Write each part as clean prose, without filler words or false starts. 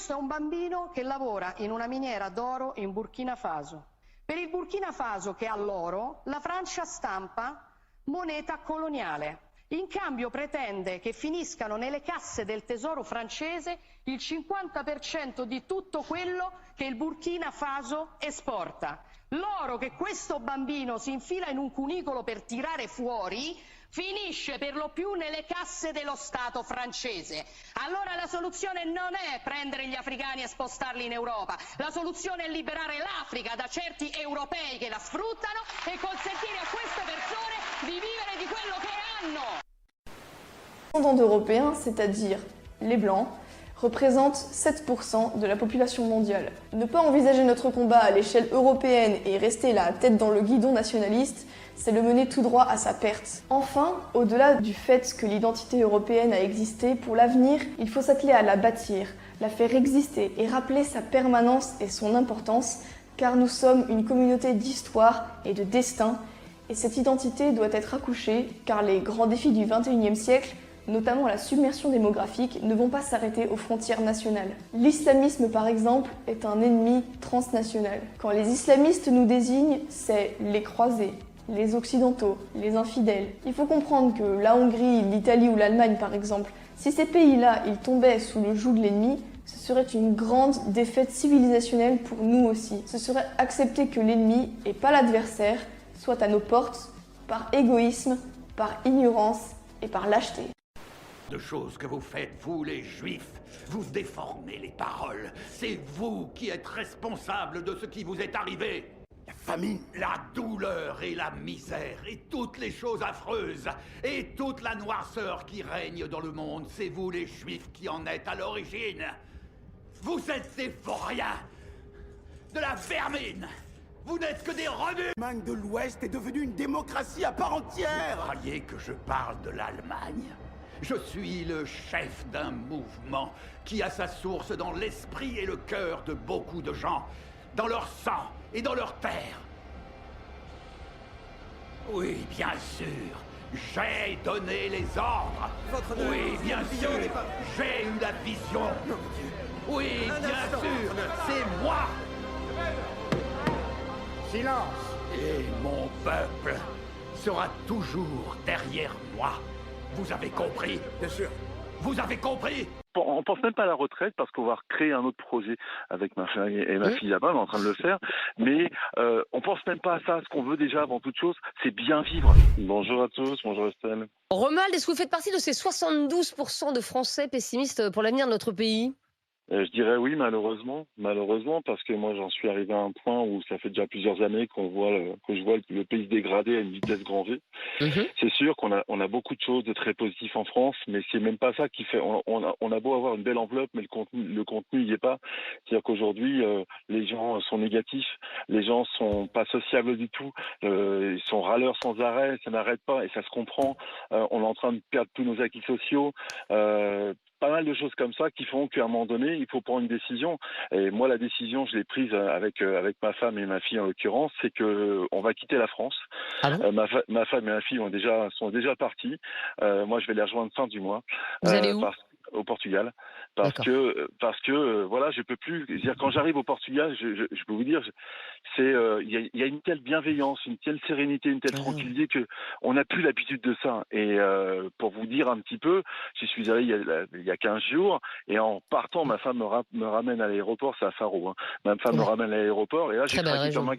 Questo è un bambino che lavora in una miniera d'oro in Burkina Faso. Per il Burkina Faso, che ha l'oro, la Francia stampa moneta coloniale. In cambio pretende che finiscano nelle casse del tesoro francese il 50% di tutto quello che il Burkina Faso esporta. L'oro che questo bambino si infila in un cunicolo per tirare fuori finisce per lo più nelle casse dello Stato francese. Allora la soluzione non è prendere gli africani e spostarli in Europa, la soluzione è liberare l'Africa da certi europei che la sfruttano e consentire a queste persone di vivere di quello che hanno. Les descendants d'Européens, c'est-à-dire les Blancs, représentent 7% de la population mondiale. Ne pas envisager notre combat à l'échelle européenne et rester la tête dans le guidon nationaliste, c'est le mener tout droit à sa perte. Enfin, au-delà du fait que l'identité européenne a existé, pour l'avenir, il faut s'atteler à la bâtir, la faire exister et rappeler sa permanence et son importance, car nous sommes une communauté d'histoire et de destin, et cette identité doit être accouchée, car les grands défis du XXIe siècle, notamment la submersion démographique, ne vont pas s'arrêter aux frontières nationales. L'islamisme, par exemple, est un ennemi transnational. Quand les islamistes nous désignent, c'est les croisés, les occidentaux, les infidèles. Il faut comprendre que la Hongrie, l'Italie ou l'Allemagne, par exemple, si ces pays-là, ils tombaient sous le joug de l'ennemi, ce serait une grande défaite civilisationnelle pour nous aussi. Ce serait accepter que l'ennemi, et pas l'adversaire, soit à nos portes, par égoïsme, par ignorance et par lâcheté. De choses que vous faites, vous les Juifs. Vous déformez les paroles. C'est vous qui êtes responsables de ce qui vous est arrivé. La famine, la douleur et la misère, et toutes les choses affreuses, et toute la noirceur qui règne dans le monde, c'est vous les Juifs qui en êtes à l'origine. Vous êtes des vauriens, de la vermine. Vous n'êtes que des revenus. L'Allemagne de l'Ouest est devenue une démocratie à part entière. Vous croyez que je parle de l'Allemagne ? Je suis le chef d'un mouvement qui a sa source dans l'esprit et le cœur de beaucoup de gens, dans leur sang et dans leur terre. Oui, bien sûr, j'ai donné les ordres. Oui, bien sûr, j'ai eu la vision. Oui, bien sûr, c'est moi. Silence. Et mon peuple sera toujours derrière moi. Vous avez compris? Bien sûr. Vous avez compris? On pense même pas à la retraite parce qu'on va recréer un autre projet avec ma fille et ma fille là-bas, on est en train de le faire. Mais on pense même pas à ça. Ce qu'on veut déjà avant toute chose, c'est bien vivre. Bonjour à tous, bonjour Estelle. Romuald, est-ce que vous faites partie de ces 72% de Français pessimistes pour l'avenir de notre pays? Je dirais oui, malheureusement, parce que moi j'en suis arrivé à un point où ça fait déjà plusieurs années que je vois le pays se dégrader à une vitesse grand V. C'est sûr qu'on a beaucoup de choses de très positifs en France, mais c'est même pas ça qui fait. On a beau avoir une belle enveloppe, mais le contenu il y est pas. C'est-à-dire qu'aujourd'hui les gens sont négatifs, les gens sont pas sociables du tout, ils sont râleurs sans arrêt, ça n'arrête pas et ça se comprend. On est en train de perdre tous nos acquis sociaux. Pas mal de choses comme ça qui font qu'à un moment donné, il faut prendre une décision. Et moi, la décision, je l'ai prise avec ma femme et ma fille en l'occurrence, c'est que on va quitter la France. Ah bon? Ma femme et ma fille sont déjà parties. Moi, je vais les rejoindre fin du mois. Vous allez où? Au Portugal, parce que voilà, je peux plus. Dire quand j'arrive au Portugal, je peux vous dire, c'est il y a une telle bienveillance, une telle sérénité, une telle tranquillité que on n'a plus l'habitude de ça. Et pour vous dire un petit peu, j'y suis allé il y a 15 jours et en partant, ma femme me ramène à l'aéroport, c'est à Faro. Hein. Ma femme me ramène à l'aéroport et là j'ai craqué comme un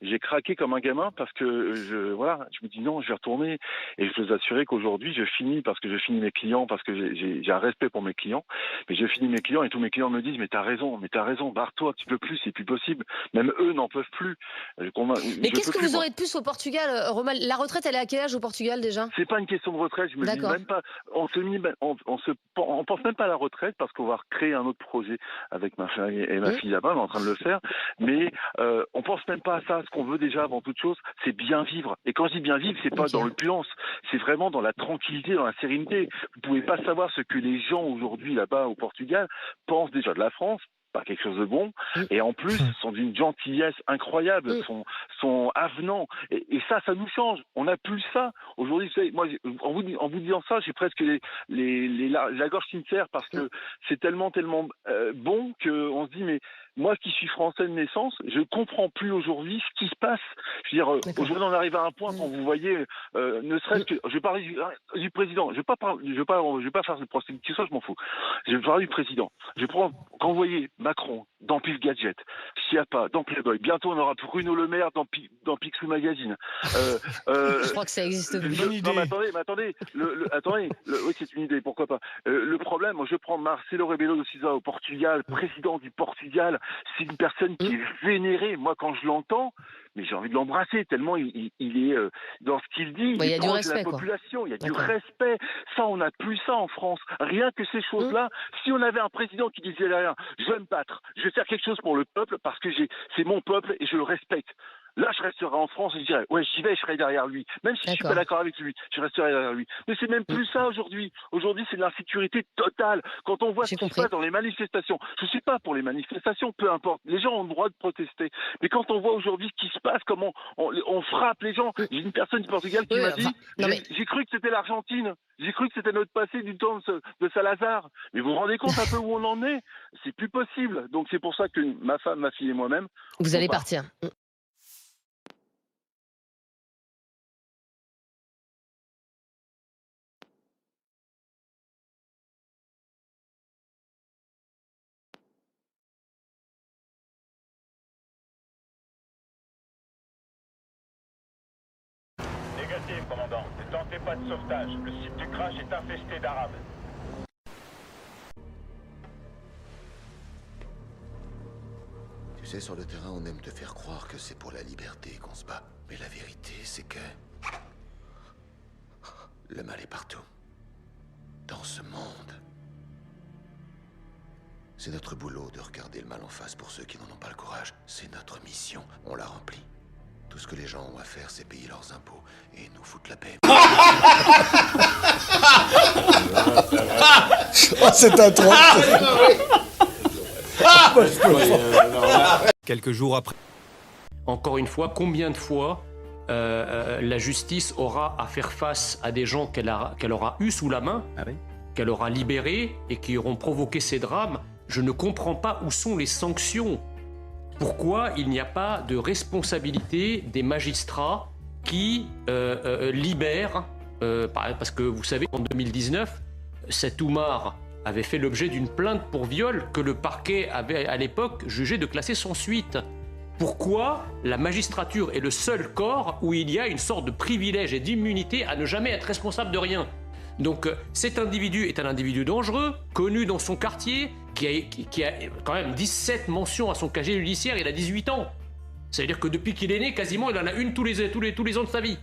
j'ai craqué comme un gamin parce que je me dis non, je vais retourner et je peux vous assurer qu'aujourd'hui je finis parce que je finis mes clients parce que j'ai un respect pour mes clients, mais je finis mes clients et tous mes clients me disent mais t'as raison, barre-toi, tu peux plus, c'est plus possible. Même eux n'en peuvent plus. Mais qu'est-ce que vous aurez de plus au Portugal, Romuald? La retraite, elle est à quel âge au Portugal déjà? C'est pas une question de retraite, je me dis même pas. On pense même pas à la retraite parce qu'on va recréer un autre projet avec ma fille et ma fille là-bas, on est en train de le faire. Mais on pense même pas à ça. Ce qu'on veut déjà avant toute chose, c'est bien vivre. Et quand je dis bien vivre, c'est pas dans l'opulence, c'est vraiment dans la tranquillité, dans la sérénité. Vous pouvez pas savoir ce que les gens aujourd'hui là-bas au Portugal pensent déjà de la France. pas quelque chose de bon, et en plus sont d'une gentillesse incroyable, sont avenants, et ça nous change. On n'a plus ça aujourd'hui. Moi, en vous disant ça, j'ai presque la gorge sincère parce que c'est tellement bon que on se dit mais moi qui suis français de naissance, je comprends plus aujourd'hui ce qui se passe. Je veux dire, aujourd'hui on arrive à un point quand vous voyez, ne serait-ce que, je vais parler du président. Je vais pas faire de procès qui soit, je m'en fous. Je vais parler du président. Quand vous voyez Macron dans Pif Gadget, Schiappa dans Playboy, bientôt on aura Bruno Le Maire dans Picsou Magazine. Je crois que ça existe plus. Non mais attendez, oui c'est une idée, pourquoi pas. Le problème, moi je prends Marcelo Rebelo de Sousa au Portugal, président du Portugal, c'est une personne qui est vénérée. Moi quand je l'entends, mais j'ai envie de l'embrasser tellement il est dans ce qu'il dit. Il y a du respect, la population, il y a du respect. Ça, on n'a plus ça en France. Rien que ces choses-là. Si on avait un président qui disait derrière, je vais me battre, je vais faire quelque chose pour le peuple parce que c'est mon peuple et je le respecte. Là, je resterai en France et je dirais, ouais, j'y vais, je serai derrière lui. Même si je suis pas d'accord avec lui, je resterai derrière lui. Mais c'est même plus ça aujourd'hui. Aujourd'hui, c'est de l'insécurité totale. Quand on voit ce qui se passe dans les manifestations, je suis pas pour les manifestations, peu importe. Les gens ont le droit de protester. Mais quand on voit aujourd'hui ce qui se passe, comment on frappe les gens. J'ai une personne du Portugal qui m'a dit, j'ai cru que c'était l'Argentine. J'ai cru que c'était notre passé du temps de Salazar. Mais vous vous rendez compte un peu où on en est? C'est plus possible. Donc c'est pour ça que ma femme, ma fille et moi-même. Vous allez partir. Négatif, commandant. Ne tentez pas de sauvetage. Le site du crash est infesté d'Arabes. Tu sais, sur le terrain, on aime te faire croire que c'est pour la liberté qu'on se bat. Mais la vérité, c'est que... le mal est partout. Dans ce monde. C'est notre boulot de regarder le mal en face pour ceux qui n'en ont pas le courage. C'est notre mission. On l'a remplie. Tout ce que les gens ont à faire, c'est payer leurs impôts et nous foutre la paix. Oh, c'est un trop. Quelques jours après. Encore une fois, combien de fois la justice aura à faire face à des gens qu'elle aura eu sous la main, qu'elle aura libérés et qui auront provoqué ces drames? Je ne comprends pas où sont les sanctions. Pourquoi il n'y a pas de responsabilité des magistrats qui libèrent parce que vous savez, en 2019, cet Oumar avait fait l'objet d'une plainte pour viol que le parquet avait à l'époque jugé de classer sans suite. Pourquoi la magistrature est le seul corps où il y a une sorte de privilège et d'immunité à ne jamais être responsable de rien? Donc cet individu est un individu dangereux, connu dans son quartier, qui a quand même 17 mentions à son casier judiciaire, il a 18 ans. Ça veut dire que depuis qu'il est né, quasiment, il en a une tous les ans de sa vie.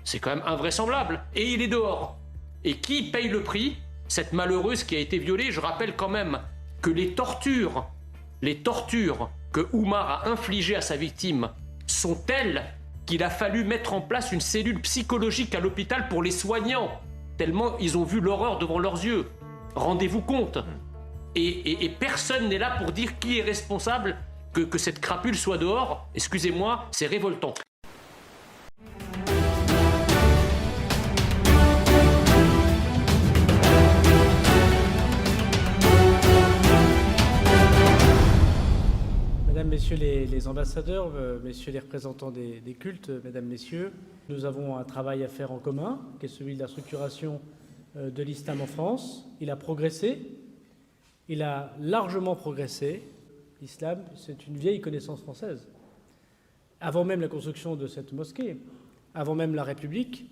C'est quand même invraisemblable. Et il est dehors. Et qui paye le prix? Cette malheureuse qui a été violée. Je rappelle quand même que les tortures que Oumar a infligées à sa victime sont telles qu'il a fallu mettre en place une cellule psychologique à l'hôpital pour les soignants, tellement ils ont vu l'horreur devant leurs yeux. Rendez-vous compte. Et personne n'est là pour dire qui est responsable que cette crapule soit dehors. Excusez-moi, c'est révoltant. Mesdames, Messieurs les ambassadeurs, Messieurs les représentants des cultes, Mesdames, Messieurs, nous avons un travail à faire en commun, qui est celui de la structuration de l'islam en France. Il a progressé, il a largement progressé. L'islam, c'est une vieille connaissance française. Avant même la construction de cette mosquée, avant même la République,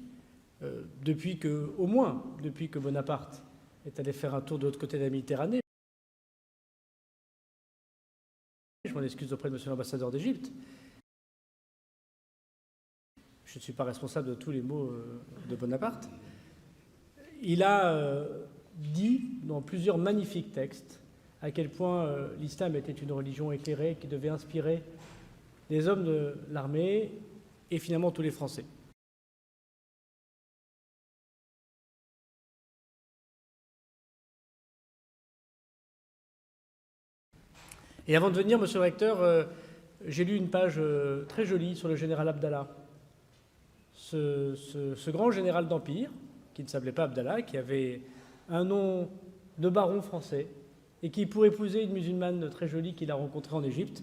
au moins depuis que Bonaparte est allé faire un tour de l'autre côté de la Méditerranée. Je m'en excuse auprès de monsieur l'ambassadeur d'Égypte. Je ne suis pas responsable de tous les mots de Bonaparte. Il a dit dans plusieurs magnifiques textes à quel point l'islam était une religion éclairée qui devait inspirer les hommes de l'armée et finalement tous les Français. Et avant de venir, monsieur le recteur, j'ai lu une page très jolie sur le général Abdallah. Ce grand général d'Empire, qui ne s'appelait pas Abdallah, qui avait un nom de baron français, et qui, pour épouser une musulmane très jolie qu'il a rencontrée en Égypte,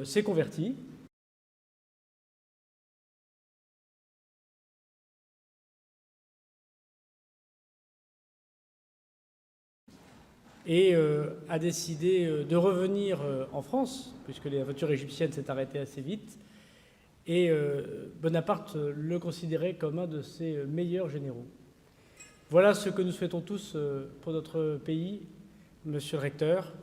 s'est converti. Et a décidé de revenir en France, puisque l'aventure égyptienne s'est arrêtée assez vite, et Bonaparte le considérait comme un de ses meilleurs généraux. Voilà ce que nous souhaitons tous pour notre pays, monsieur le recteur.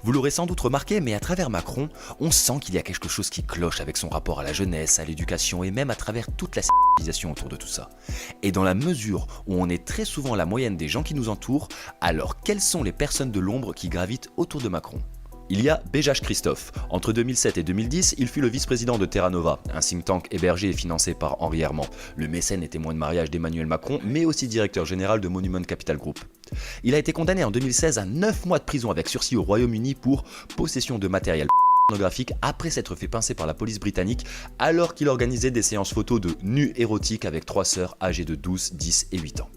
Vous l'aurez sans doute remarqué, mais à travers Macron, on sent qu'il y a quelque chose qui cloche avec son rapport à la jeunesse, à l'éducation et même à travers toute la civilisation autour de tout ça. Et dans la mesure où on est très souvent la moyenne des gens qui nous entourent, alors quelles sont les personnes de l'ombre qui gravitent autour de Macron ? Il y a Béjach Christophe. Entre 2007 et 2010, il fut le vice-président de Terra Nova, un think tank hébergé et financé par Henri Herman, le mécène et témoin de mariage d'Emmanuel Macron, mais aussi directeur général de Monument Capital Group. Il a été condamné en 2016 à 9 mois de prison avec sursis au Royaume-Uni pour possession de matériel pornographique après s'être fait pincer par la police britannique alors qu'il organisait des séances photos de nus érotiques avec 3 sœurs âgées de 12, 10 et 8 ans.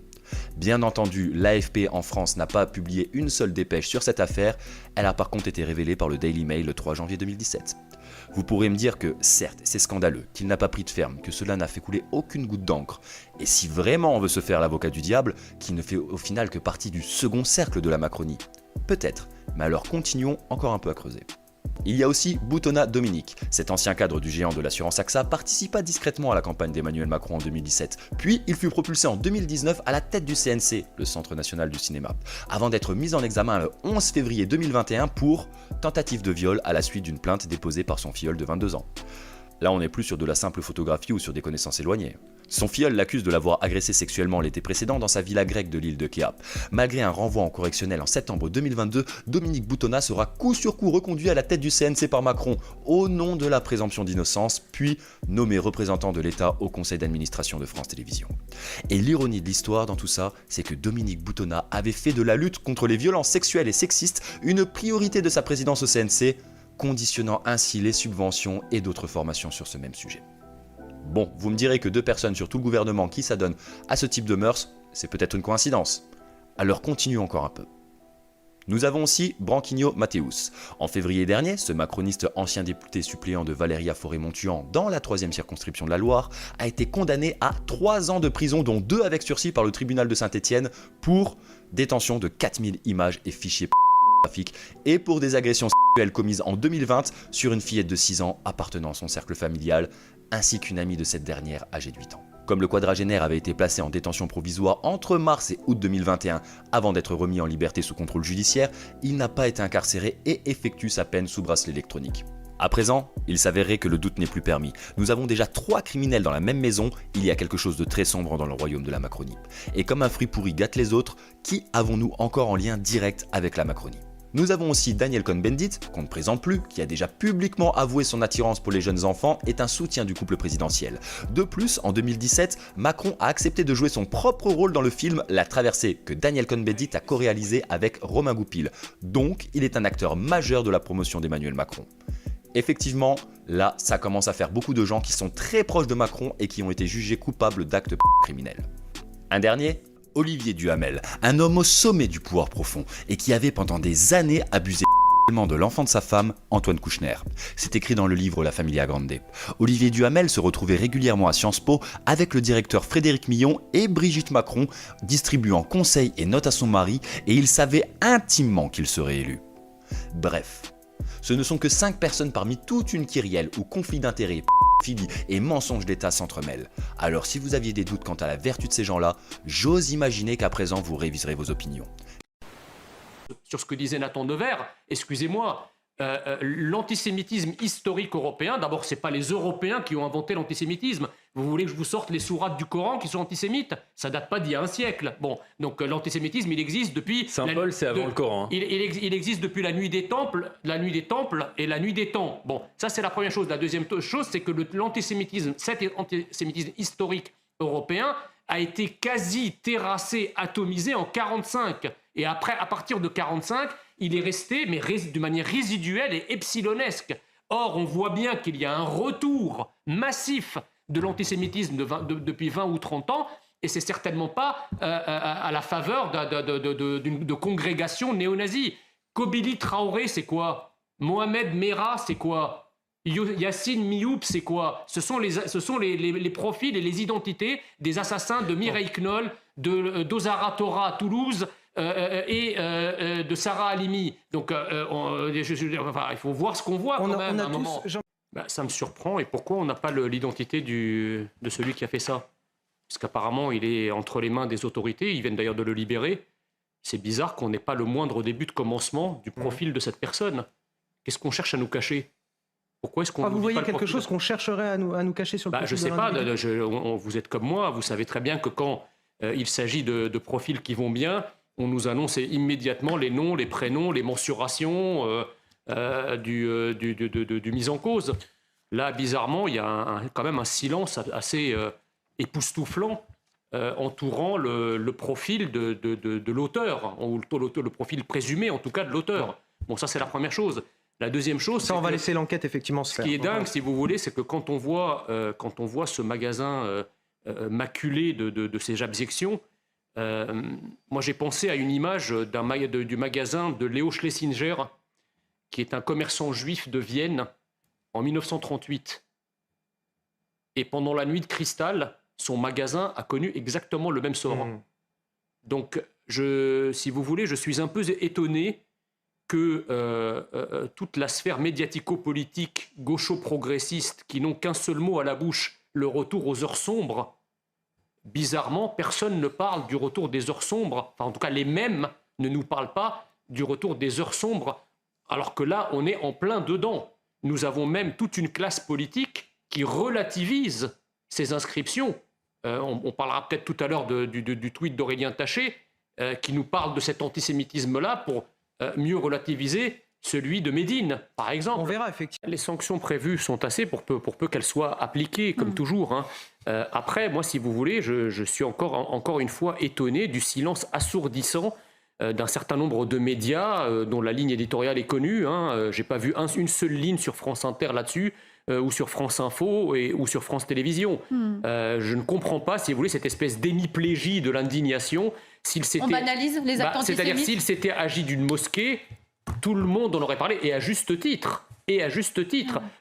Bien entendu, l'AFP en France n'a pas publié une seule dépêche sur cette affaire, elle a par contre été révélée par le Daily Mail le 3 janvier 2017. Vous pourrez me dire que, certes, c'est scandaleux, qu'il n'a pas pris de ferme, que cela n'a fait couler aucune goutte d'encre, et si vraiment on veut se faire l'avocat du diable, qu'il ne fait au final que partie du second cercle de la Macronie. Peut-être, mais alors continuons encore un peu à creuser. Il y a aussi Boutonna Dominique. Cet ancien cadre du géant de l'assurance AXA participa discrètement à la campagne d'Emmanuel Macron en 2017. Puis il fut propulsé en 2019 à la tête du CNC, le Centre National du Cinéma, avant d'être mis en examen le 11 février 2021 pour tentative de viol à la suite d'une plainte déposée par son filleul de 22 ans. Là, on n'est plus sur de la simple photographie ou sur des connaissances éloignées. Son filleul l'accuse de l'avoir agressé sexuellement l'été précédent dans sa villa grecque de l'île de Kea. Malgré un renvoi en correctionnel en septembre 2022, Dominique Boutonna sera coup sur coup reconduit à la tête du CNC par Macron, au nom de la présomption d'innocence, puis nommé représentant de l'État au conseil d'administration de France Télévisions. Et l'ironie de l'histoire dans tout ça, c'est que Dominique Boutonna avait fait de la lutte contre les violences sexuelles et sexistes une priorité de sa présidence au CNC, conditionnant ainsi les subventions et d'autres formations sur ce même sujet. Bon, vous me direz que 2 personnes sur tout le gouvernement qui s'adonnent à ce type de mœurs, c'est peut-être une coïncidence. Alors continuons encore un peu. Nous avons aussi Branquinho Mathéus. En février dernier, ce macroniste ancien député suppléant de Valéria Fauré-Monthuan dans la 3e circonscription de la Loire a été condamné à 3 ans de prison, dont 2 avec sursis par le tribunal de Saint-Étienne pour détention de 4000 images et fichiers et pour des agressions sexuelles commises en 2020 sur une fillette de 6 ans appartenant à son cercle familial, ainsi qu'une amie de cette dernière âgée de 8 ans. Comme le quadragénaire avait été placé en détention provisoire entre mars et août 2021 avant d'être remis en liberté sous contrôle judiciaire, il n'a pas été incarcéré et effectue sa peine sous bracelet électronique. À présent, il s'avérerait que le doute n'est plus permis. Nous avons déjà 3 criminels dans la même maison, il y a quelque chose de très sombre dans le royaume de la Macronie. Et comme un fruit pourri gâte les autres, qui avons-nous encore en lien direct avec la Macronie ? Nous avons aussi Daniel Cohn-Bendit, qu'on ne présente plus, qui a déjà publiquement avoué son attirance pour les jeunes enfants, est un soutien du couple présidentiel. De plus, en 2017, Macron a accepté de jouer son propre rôle dans le film La Traversée, que Daniel Cohn-Bendit a co-réalisé avec Romain Goupil. Donc, il est un acteur majeur de la promotion d'Emmanuel Macron. Effectivement, là, ça commence à faire beaucoup de gens qui sont très proches de Macron et qui ont été jugés coupables d'actes criminels. Un dernier ? Olivier Duhamel, un homme au sommet du pouvoir profond et qui avait pendant des années abusé de l'enfant de sa femme, Antoine Kouchner. C'est écrit dans le livre La Familia Grande. Olivier Duhamel se retrouvait régulièrement à Sciences Po avec le directeur Frédéric Millon et Brigitte Macron, distribuant conseils et notes à son mari, et il savait intimement qu'il serait élu. Bref, Ce ne sont que 5 personnes parmi toute une kyrielle où conflits d'intérêts, pédophilie et mensonges d'État s'entremêlent. Alors si vous aviez des doutes quant à la vertu de ces gens-là, j'ose imaginer qu'à présent vous réviserez vos opinions. Sur ce que disait Nathan Devers, excusez-moi, l'antisémitisme historique européen, d'abord, ce n'est pas les Européens qui ont inventé l'antisémitisme. Vous voulez que je vous sorte les sourates du Coran qui sont antisémites? Ça date pas d'il y a un siècle. Bon, donc l'antisémitisme, il existe depuis... Saint-Paul, c'est avant le Coran. Il existe depuis la nuit des temples et la nuit des temps. Bon, ça c'est la première chose. La deuxième chose, c'est que l'antisémitisme, cet antisémitisme historique européen, a été quasi terrassé, atomisé en 1945. Et après, à partir de 1945, il est resté, mais de manière résiduelle et epsilonesque. Or, on voit bien qu'il y a un retour massif de l'antisémitisme depuis 20 ou 30 ans, et c'est certainement pas à la faveur de congrégations néo-nazis. Kobili Traoré, c'est quoi? Mohamed Merah, c'est quoi? Yassine Mioub, c'est quoi? Ce sont les profils et les identités des assassins de Mireille Knoll, d'Ozara Torah à Toulouse, et de Sarah Halimi. Donc, il faut voir ce qu'on voit quand même à un moment. Ça me surprend. Et pourquoi on n'a pas l'identité de celui qui a fait ça? Parce qu'apparemment, il est entre les mains des autorités. Ils viennent d'ailleurs de le libérer. C'est bizarre qu'on n'ait pas le moindre début de commencement du profil de cette personne. Qu'est-ce qu'on cherche à nous cacher? Pourquoi est-ce qu'on vous voyez quelque chose qu'on chercherait à nous cacher sur le profil? Je ne sais pas. Vous êtes comme moi. Vous savez très bien que quand il s'agit de profils qui vont bien, on nous annonce immédiatement les noms, les prénoms, les mensurations du mis en cause. Là, bizarrement, il y a quand même un silence assez époustouflant entourant le profil de l'auteur, ou le profil présumé, en tout cas, de l'auteur. Bon, ça, c'est la première chose. La deuxième chose... Ça, on va laisser l'enquête, effectivement, se faire. Ce qui est dingue, si vous voulez, c'est que quand on voit ce magasin maculé de ces abjections, moi, j'ai pensé à une image du magasin de Léo Schlesinger, qui est un commerçant juif de Vienne en 1938. Et pendant la nuit de cristal, son magasin a connu exactement le même sort. Donc, si vous voulez, je suis un peu étonné que toute la sphère médiatico-politique gaucho-progressiste, qui n'ont qu'un seul mot à la bouche, le retour aux heures sombres, bizarrement, personne ne parle du retour des heures sombres. Enfin, en tout cas, les mêmes ne nous parlent pas du retour des heures sombres, alors que là, on est en plein dedans. Nous avons même toute une classe politique qui relativise ces inscriptions. On parlera peut-être tout à l'heure du tweet d'Aurélien Taché, qui nous parle de cet antisémitisme-là pour mieux relativiser celui de Médine, par exemple. On verra, effectivement. Les sanctions prévues sont assez pour peu qu'elles soient appliquées, comme toujours. Hein. Après, moi, si vous voulez, je suis encore une fois étonné du silence assourdissant d'un certain nombre de médias dont la ligne éditoriale est connue. Hein. Je n'ai pas vu une seule ligne sur France Inter là-dessus, ou sur France Info, ou sur France Télévisions. Je ne comprends pas, si vous voulez, cette espèce d'hémiplégie de l'indignation. On banalise les actes antisémites. C'est-à-dire, s'il s'était agi d'une mosquée, tout le monde en aurait parlé, et à juste titre.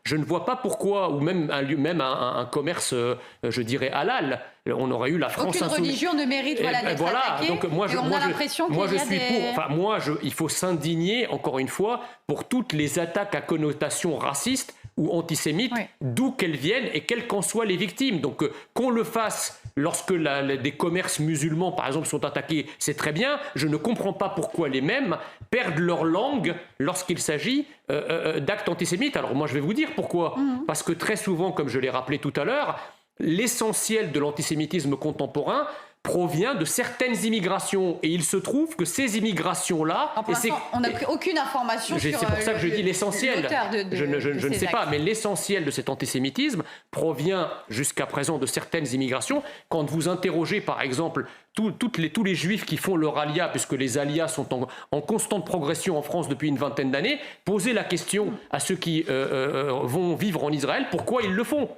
Je ne vois pas pourquoi, ou même un commerce, je dirais, halal, on aurait eu la France insoumise. Aucune religion ne mérite d'être attaquée. Donc il faut s'indigner, encore une fois, pour toutes les attaques à connotation raciste ou antisémite, d'où qu'elles viennent et quelles qu'en soient les victimes. Donc qu'on le fasse lorsque des commerces musulmans, par exemple, sont attaqués, c'est très bien. Je ne comprends pas pourquoi les mêmes perdent leur langue lorsqu'il s'agit d'actes antisémites. Alors moi, je vais vous dire pourquoi. Parce que très souvent, comme je l'ai rappelé tout à l'heure, l'essentiel de l'antisémitisme contemporain provient de certaines immigrations. Et il se trouve que ces immigrations-là... Pour l'instant, on n'a pris aucune information sur c'est pour ça que je dis l'essentiel. Je ne sais pas, mais l'essentiel de cet antisémitisme provient jusqu'à présent de certaines immigrations. Quand vous interrogez, par exemple, tous les juifs qui font leur alia, puisque les alias sont en constante progression en France depuis une vingtaine d'années, posez la question à ceux qui vont vivre en Israël, pourquoi ils le font.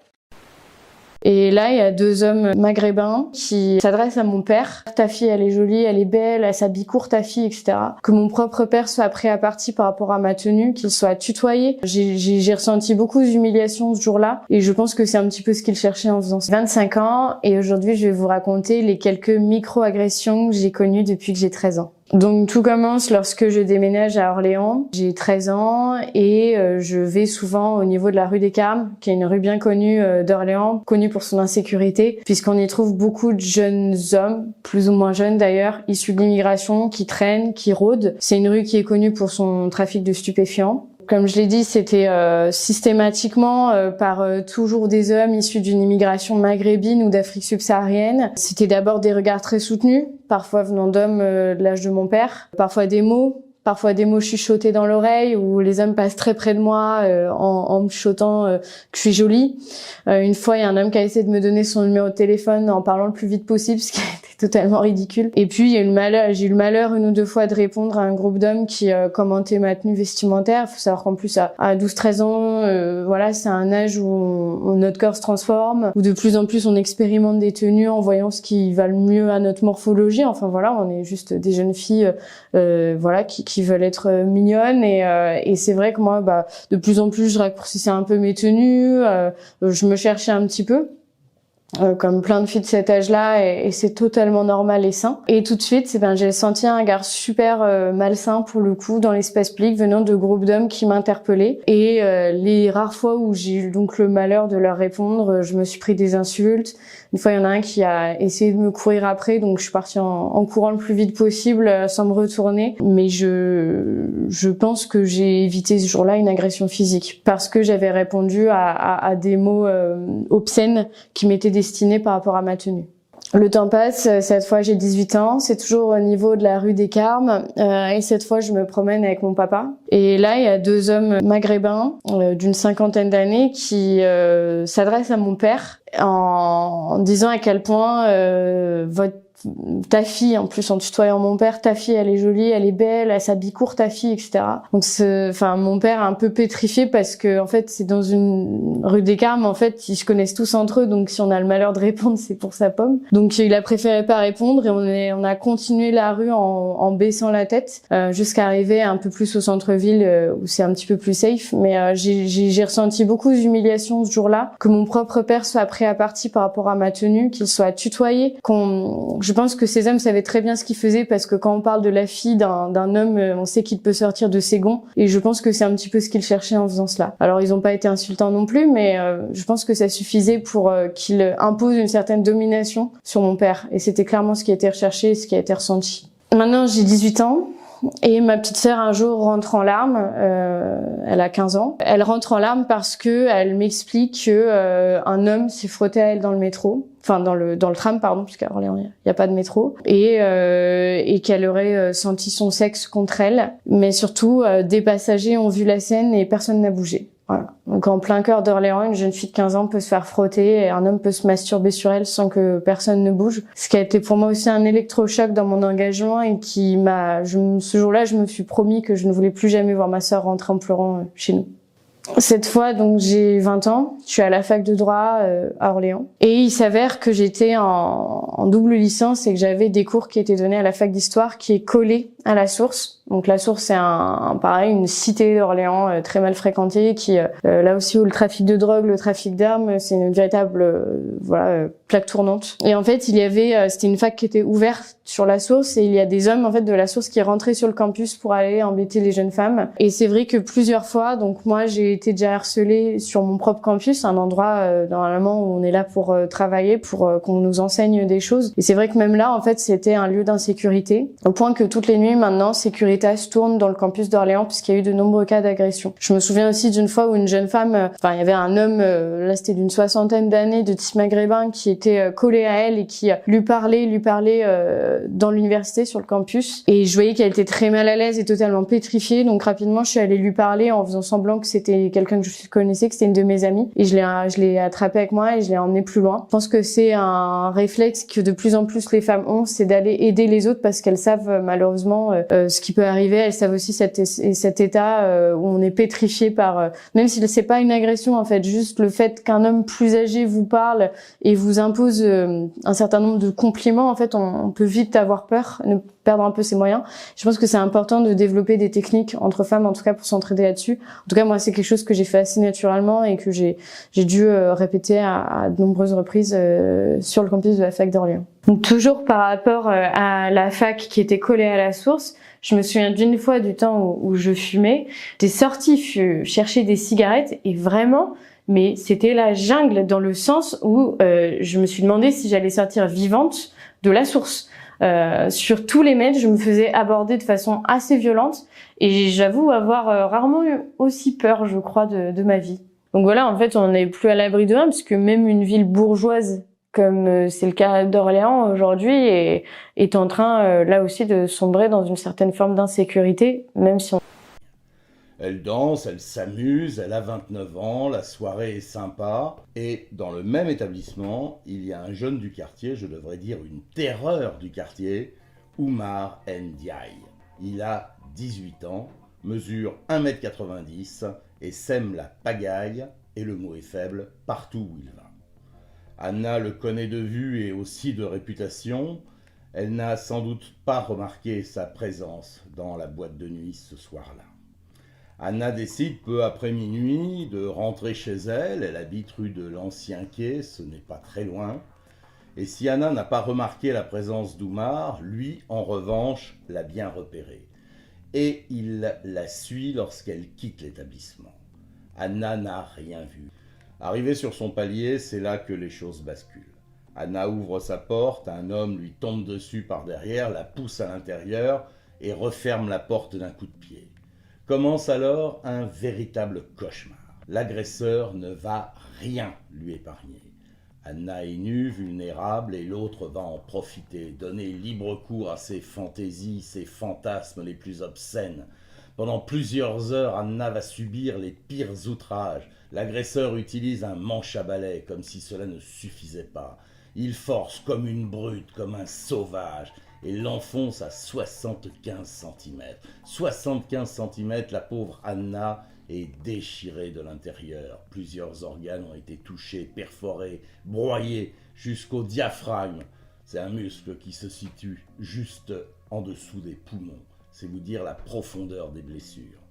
Et là, il y a 2 hommes maghrébins qui s'adressent à mon père. Ta fille, elle est jolie, elle est belle, elle s'habille court, ta fille, etc. Que mon propre père soit pris à partie par rapport à ma tenue, qu'il soit tutoyé. J'ai ressenti beaucoup d'humiliation ce jour-là. Et je pense que c'est un petit peu ce qu'il cherchait en faisant ça. 25 ans, et aujourd'hui, je vais vous raconter les quelques micro-agressions que j'ai connues depuis que j'ai 13 ans. Donc tout commence lorsque je déménage à Orléans. J'ai 13 ans et je vais souvent au niveau de la rue des Carmes, qui est une rue bien connue d'Orléans, connue pour son insécurité, puisqu'on y trouve beaucoup de jeunes hommes, plus ou moins jeunes d'ailleurs, issus de l'immigration, qui traînent, qui rôdent. C'est une rue qui est connue pour son trafic de stupéfiants. Comme je l'ai dit, c'était systématiquement par toujours des hommes issus d'une immigration maghrébine ou d'Afrique subsaharienne. C'était d'abord des regards très soutenus, parfois venant d'hommes de l'âge de mon père, parfois des mots chuchotés dans l'oreille, où les hommes passent très près de moi en me chuchotant que je suis jolie. Une fois, il y a un homme qui a essayé de me donner son numéro de téléphone en parlant le plus vite possible, ce qui a été totalement ridicule. Et puis, j'ai eu le malheur une ou deux fois de répondre à un groupe d'hommes qui commentaient ma tenue vestimentaire. Il faut savoir qu'en plus, à 12-13 ans, voilà, c'est un âge où notre corps se transforme, où de plus en plus on expérimente des tenues en voyant ce qui va le mieux à notre morphologie. Enfin voilà, on est juste des jeunes filles, voilà, qui veulent être mignonnes et c'est vrai que moi, de plus en plus, je raccourcissais un peu mes tenues, je me cherchais un petit peu. Comme plein de filles de cet âge-là, et c'est totalement normal et sain. Et tout de suite, j'ai senti un regard super malsain pour le coup dans l'espace public venant de groupes d'hommes qui m'interpellaient. Et les rares fois où j'ai eu donc le malheur de leur répondre, je me suis pris des insultes. Une fois, il y en a un qui a essayé de me courir après, donc je suis partie en courant le plus vite possible sans me retourner. Mais je pense que j'ai évité ce jour-là une agression physique parce que j'avais répondu à des mots obscènes qui m'étaient destinés par rapport à ma tenue. Le temps passe, cette fois j'ai 18 ans, c'est toujours au niveau de la rue des Carmes et cette fois je me promène avec mon papa. Et là il y a deux hommes maghrébins d'une 50aine d'années qui s'adressent à mon père en disant à quel point ta fille, en plus en tutoyant mon père, ta fille elle est jolie, elle est belle, elle s'habille court ta fille, etc. Donc mon père est un peu pétrifié parce que en fait c'est dans une rue des Carmes, en fait ils se connaissent tous entre eux, donc si on a le malheur de répondre c'est pour sa pomme. Donc il a préféré pas répondre et on a continué la rue en baissant la tête jusqu'à arriver un peu plus au centre-ville où c'est un petit peu plus safe. Mais j'ai ressenti beaucoup d'humiliation ce jour-là, que mon propre père soit pris à partie par rapport à ma tenue, qu'il soit tutoyé, je pense que ces hommes savaient très bien ce qu'ils faisaient parce que quand on parle de la fille d'un homme, on sait qu'il peut sortir de ses gonds et je pense que c'est un petit peu ce qu'ils cherchaient en faisant cela. Alors ils n'ont pas été insultants non plus, mais je pense que ça suffisait pour qu'ils imposent une certaine domination sur mon père et c'était clairement ce qui a été recherché et ce qui a été ressenti. Maintenant j'ai 18 ans. Et ma petite sœur un jour rentre en larmes, elle a 15 ans. Elle rentre en larmes parce que elle m'explique que un homme s'est frotté à elle dans le métro, enfin dans le tram pardon, puisqu'à Orléans il y a pas de métro, et qu'elle aurait senti son sexe contre elle, mais surtout des passagers ont vu la scène et personne n'a bougé. Voilà. Donc en plein cœur d'Orléans, une jeune fille de 15 ans peut se faire frotter et un homme peut se masturber sur elle sans que personne ne bouge. Ce qui a été pour moi aussi un électrochoc dans mon engagement et ce jour-là, je me suis promis que je ne voulais plus jamais voir ma sœur rentrer en pleurant chez nous. Cette fois, donc, j'ai 20 ans, je suis à la fac de droit à Orléans. Et il s'avère que j'étais en double licence et que j'avais des cours qui étaient donnés à la fac d'histoire qui est collée à la Source. Donc la Source, c'est une cité d'Orléans très mal fréquentée qui, là aussi où le trafic de drogue, le trafic d'armes, c'est une véritable plaque tournante. Et en fait, c'était une fac qui était ouverte sur la Source et il y a des hommes en fait de la Source qui rentraient sur le campus pour aller embêter les jeunes femmes. Et c'est vrai que plusieurs fois, donc moi j'ai été déjà harcelée sur mon propre campus, un endroit normalement où on est là pour travailler, pour qu'on nous enseigne des choses. Et c'est vrai que même là, en fait, c'était un lieu d'insécurité, au point que toutes les nuits maintenant, Securitas tourne dans le campus d'Orléans puisqu'il y a eu de nombreux cas d'agression. Je me souviens aussi d'une fois où une jeune femme, il y avait un homme, là c'était d'une 60aine d'années, de type maghrébin, qui était collé à elle et qui lui parlait dans l'université sur le campus. Et je voyais qu'elle était très mal à l'aise et totalement pétrifiée. Donc rapidement, je suis allée lui parler en faisant semblant que c'était quelqu'un que je connaissais, que c'était une de mes amies. Et je l'ai attrapée avec moi et je l'ai emmenée plus loin. Je pense que c'est un réflexe que de plus en plus les femmes ont, c'est d'aller aider les autres parce qu'elles savent malheureusement ce qui peut arriver. Elles savent aussi cet état où on est pétrifié par, même si c'est pas une agression en fait, juste le fait qu'un homme plus âgé vous parle et vous impose un certain nombre de compliments, en fait, on peut vite avoir peur, perdre un peu ses moyens. Je pense que c'est important de développer des techniques entre femmes, en tout cas pour s'entraider là-dessus. En tout cas, moi, c'est quelque chose que j'ai fait assez naturellement et que j'ai dû répéter à de nombreuses reprises sur le campus de la fac d'Orléans. Donc, toujours par rapport à la fac qui était collée à la source, je me souviens d'une fois du temps où je fumais, j'étais sortie chercher des cigarettes et vraiment, mais c'était la jungle dans le sens où je me suis demandé si j'allais sortir vivante de la source. Sur tous les mètres, je me faisais aborder de façon assez violente et j'avoue avoir rarement eu aussi peur, je crois, de ma vie. Donc voilà, en fait, on n'est plus à l'abri de rien puisque même une ville bourgeoise comme c'est le cas d'Orléans aujourd'hui est en train, là aussi, de sombrer dans une certaine forme d'insécurité, même si on... Elle danse, elle s'amuse, elle a 29 ans, la soirée est sympa. Et dans le même établissement, il y a un jeune du quartier, je devrais dire une terreur du quartier, Oumar Ndiaye. Il a 18 ans, mesure 1,90 m et sème la pagaille, et le mot est faible, partout où il va. Anna le connaît de vue et aussi de réputation. Elle n'a sans doute pas remarqué sa présence dans la boîte de nuit ce soir-là. Anna décide peu après minuit de rentrer chez elle. Elle habite rue de l'Ancien Quai, ce n'est pas très loin. Et si Anna n'a pas remarqué la présence d'Oumar, lui, en revanche, l'a bien repérée. Et il la suit lorsqu'elle quitte l'établissement. Anna n'a rien vu. Arrivée sur son palier, c'est là que les choses basculent. Anna ouvre sa porte, un homme lui tombe dessus par derrière, la pousse à l'intérieur et referme la porte d'un coup de pied. Commence alors un véritable cauchemar. L'agresseur ne va rien lui épargner. Anna est nue, vulnérable, et l'autre va en profiter, donner libre cours à ses fantaisies, ses fantasmes les plus obscènes. Pendant plusieurs heures, Anna va subir les pires outrages. L'agresseur utilise un manche à balai, comme si cela ne suffisait pas. Il force comme une brute, comme un sauvage, et l'enfonce à 75 cm. 75 cm, la pauvre Anna est déchirée de l'intérieur. Plusieurs organes ont été touchés, perforés, broyés jusqu'au diaphragme. C'est un muscle qui se situe juste en dessous des poumons. C'est vous dire la profondeur des blessures.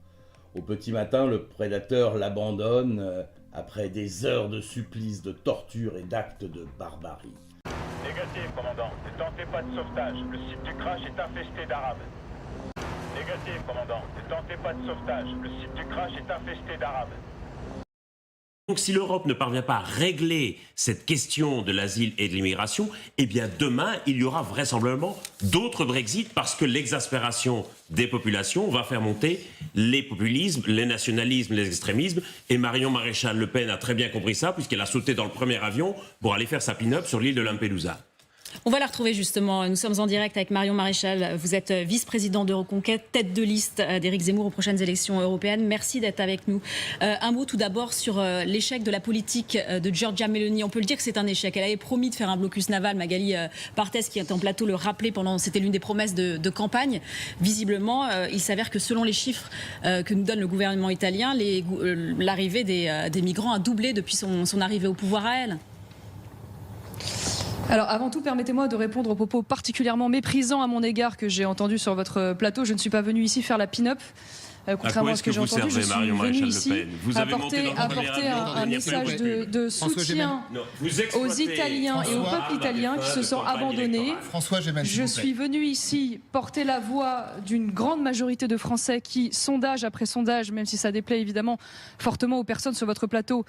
Au petit matin, le prédateur l'abandonne après des heures de supplices, de torture et d'actes de barbarie. Négatif, commandant. Ne tentez pas de sauvetage. Le site du crash est infesté d'Arabes. Négatif, commandant. Ne tentez pas de sauvetage. Le site du crash est infesté d'Arabes. Donc si l'Europe ne parvient pas à régler cette question de l'asile et de l'immigration, eh bien demain, il y aura vraisemblablement d'autres Brexit parce que l'exaspération des populations va faire monter les populismes, les nationalismes, les extrémismes. Et Marion Maréchal Le Pen a très bien compris ça puisqu'elle a sauté dans le premier avion pour aller faire sa pin-up sur l'île de Lampedusa. On va la retrouver justement. Nous sommes en direct avec Marion Maréchal. Vous êtes vice-président de Reconquête, tête de liste d'Éric Zemmour aux prochaines élections européennes. Merci d'être avec nous. Un mot tout d'abord sur l'échec de la politique de Giorgia Meloni. On peut le dire que c'est un échec. Elle avait promis de faire un blocus naval. Magali Barthès, qui est en plateau, le rappelait c'était l'une des promesses de campagne. Visiblement, il s'avère que selon les chiffres que nous donne le gouvernement italien, l'arrivée des migrants a doublé depuis son arrivée au pouvoir à elle. Alors avant tout, permettez-moi de répondre aux propos particulièrement méprisants à mon égard que j'ai entendus sur votre plateau. Je ne suis pas venue ici faire la pin-up. Contrairement à ce que j'ai entendu, je suis venue ici apporter un message de soutien aux Italiens et au peuple italien qui se sent abandonné. Je suis venue ici porter la voix d'une grande majorité de Français qui, sondage après sondage, même si ça déplaît évidemment fortement aux personnes sur votre plateau,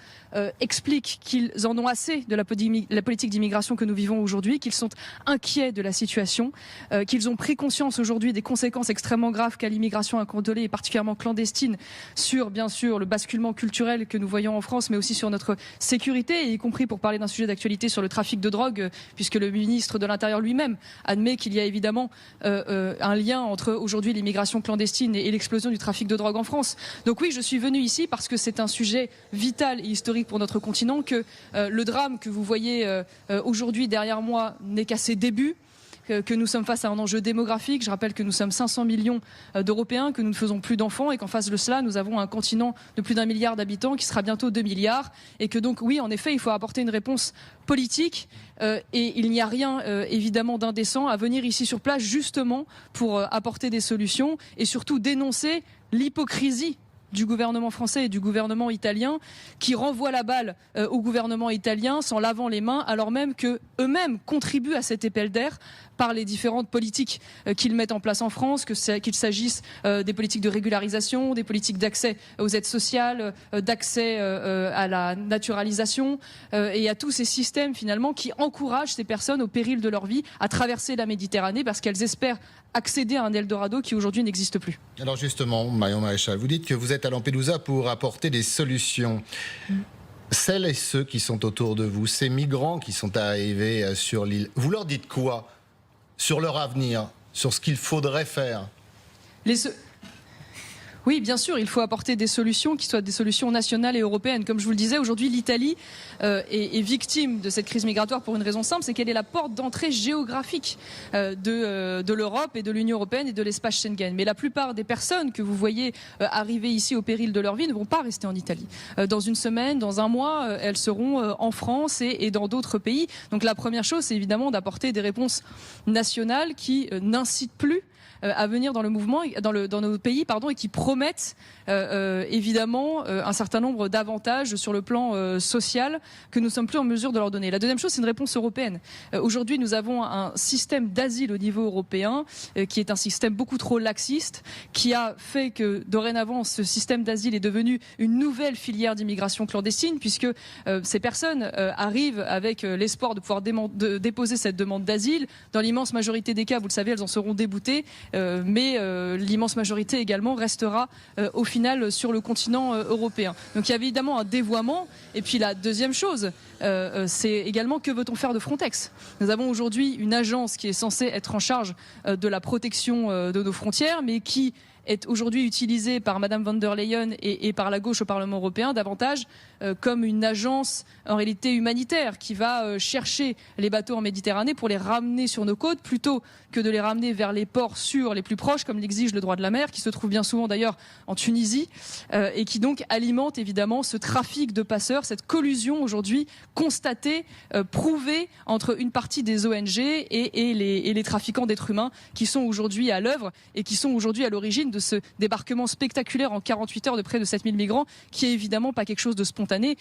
expliquent qu'ils en ont assez de la politique d'immigration que nous vivons aujourd'hui, qu'ils sont inquiets de la situation, qu'ils ont pris conscience aujourd'hui des conséquences extrêmement graves qu'a l'immigration incontrôlée et particulièrement clandestine sur, bien sûr, le basculement culturel que nous voyons en France, mais aussi sur notre sécurité, y compris pour parler d'un sujet d'actualité sur le trafic de drogue, puisque le ministre de l'Intérieur lui-même admet qu'il y a évidemment un lien entre aujourd'hui l'immigration clandestine et l'explosion du trafic de drogue en France. Donc oui, je suis venue ici parce que c'est un sujet vital et historique pour notre continent, que le drame que vous voyez aujourd'hui derrière moi n'est qu'à ses débuts. que nous sommes face à un enjeu démographique. Je rappelle que nous sommes 500 millions d'Européens, que nous ne faisons plus d'enfants et qu'en face de cela, nous avons un continent de plus d'1 milliard d'habitants qui sera bientôt 2 milliards. Et que donc, oui, en effet, il faut apporter une réponse politique. Et il n'y a rien, évidemment, d'indécent à venir ici sur place, justement, pour apporter des solutions et surtout dénoncer l'hypocrisie du gouvernement français et du gouvernement italien qui renvoient la balle au gouvernement italien sans lavant les mains alors même que eux-mêmes contribuent à cet épelle d'air par les différentes politiques qu'ils mettent en place en France, qu'il s'agisse des politiques de régularisation, des politiques d'accès aux aides sociales, d'accès à la naturalisation et à tous ces systèmes finalement qui encouragent ces personnes au péril de leur vie à traverser la Méditerranée parce qu'elles espèrent accéder à un Eldorado qui aujourd'hui n'existe plus. Alors justement, Marion Maréchal, vous dites que vous êtes à Lampedusa pour apporter des solutions. Celles et ceux qui sont autour de vous, ces migrants qui sont arrivés sur l'île, vous leur dites quoi sur leur avenir, sur ce qu'il faudrait faire? Oui, bien sûr, il faut apporter des solutions qui soient des solutions nationales et européennes. Comme je vous le disais, aujourd'hui, l'Italie est victime de cette crise migratoire pour une raison simple, c'est qu'elle est la porte d'entrée géographique de l'Europe et de l'Union européenne et de l'espace Schengen. Mais la plupart des personnes que vous voyez arriver ici au péril de leur vie ne vont pas rester en Italie. Dans une semaine, dans un mois, elles seront en France et dans d'autres pays. Donc la première chose, c'est évidemment d'apporter des réponses nationales qui n'incitent plus à venir dans le mouvement, dans nos pays, et qui promettent évidemment un certain nombre d'avantages sur le plan social que nous ne sommes plus en mesure de leur donner. La deuxième chose, c'est une réponse européenne. Aujourd'hui, nous avons un système d'asile au niveau européen qui est un système beaucoup trop laxiste, qui a fait que dorénavant, ce système d'asile est devenu une nouvelle filière d'immigration clandestine, puisque ces personnes arrivent avec l'espoir de pouvoir déposer cette demande d'asile. Dans l'immense majorité des cas, vous le savez, elles en seront déboutées. Mais l'immense majorité également restera au final sur le continent européen. Donc il y a évidemment un dévoiement. Et puis la deuxième chose, c'est également que veut-on faire de Frontex? Nous avons aujourd'hui une agence qui est censée être en charge de la protection de nos frontières, mais qui est aujourd'hui utilisée par Madame von der Leyen et par la gauche au Parlement européen davantage comme une agence en réalité humanitaire qui va chercher les bateaux en Méditerranée pour les ramener sur nos côtes plutôt que de les ramener vers les ports sûrs les plus proches comme l'exige le droit de la mer qui se trouve bien souvent d'ailleurs en Tunisie et qui donc alimente évidemment ce trafic de passeurs, cette collusion aujourd'hui constatée, prouvée entre une partie des ONG et les trafiquants d'êtres humains qui sont aujourd'hui à l'œuvre et qui sont aujourd'hui à l'origine de ce débarquement spectaculaire en 48 heures de près de 7000 migrants qui est évidemment pas quelque chose de spontané,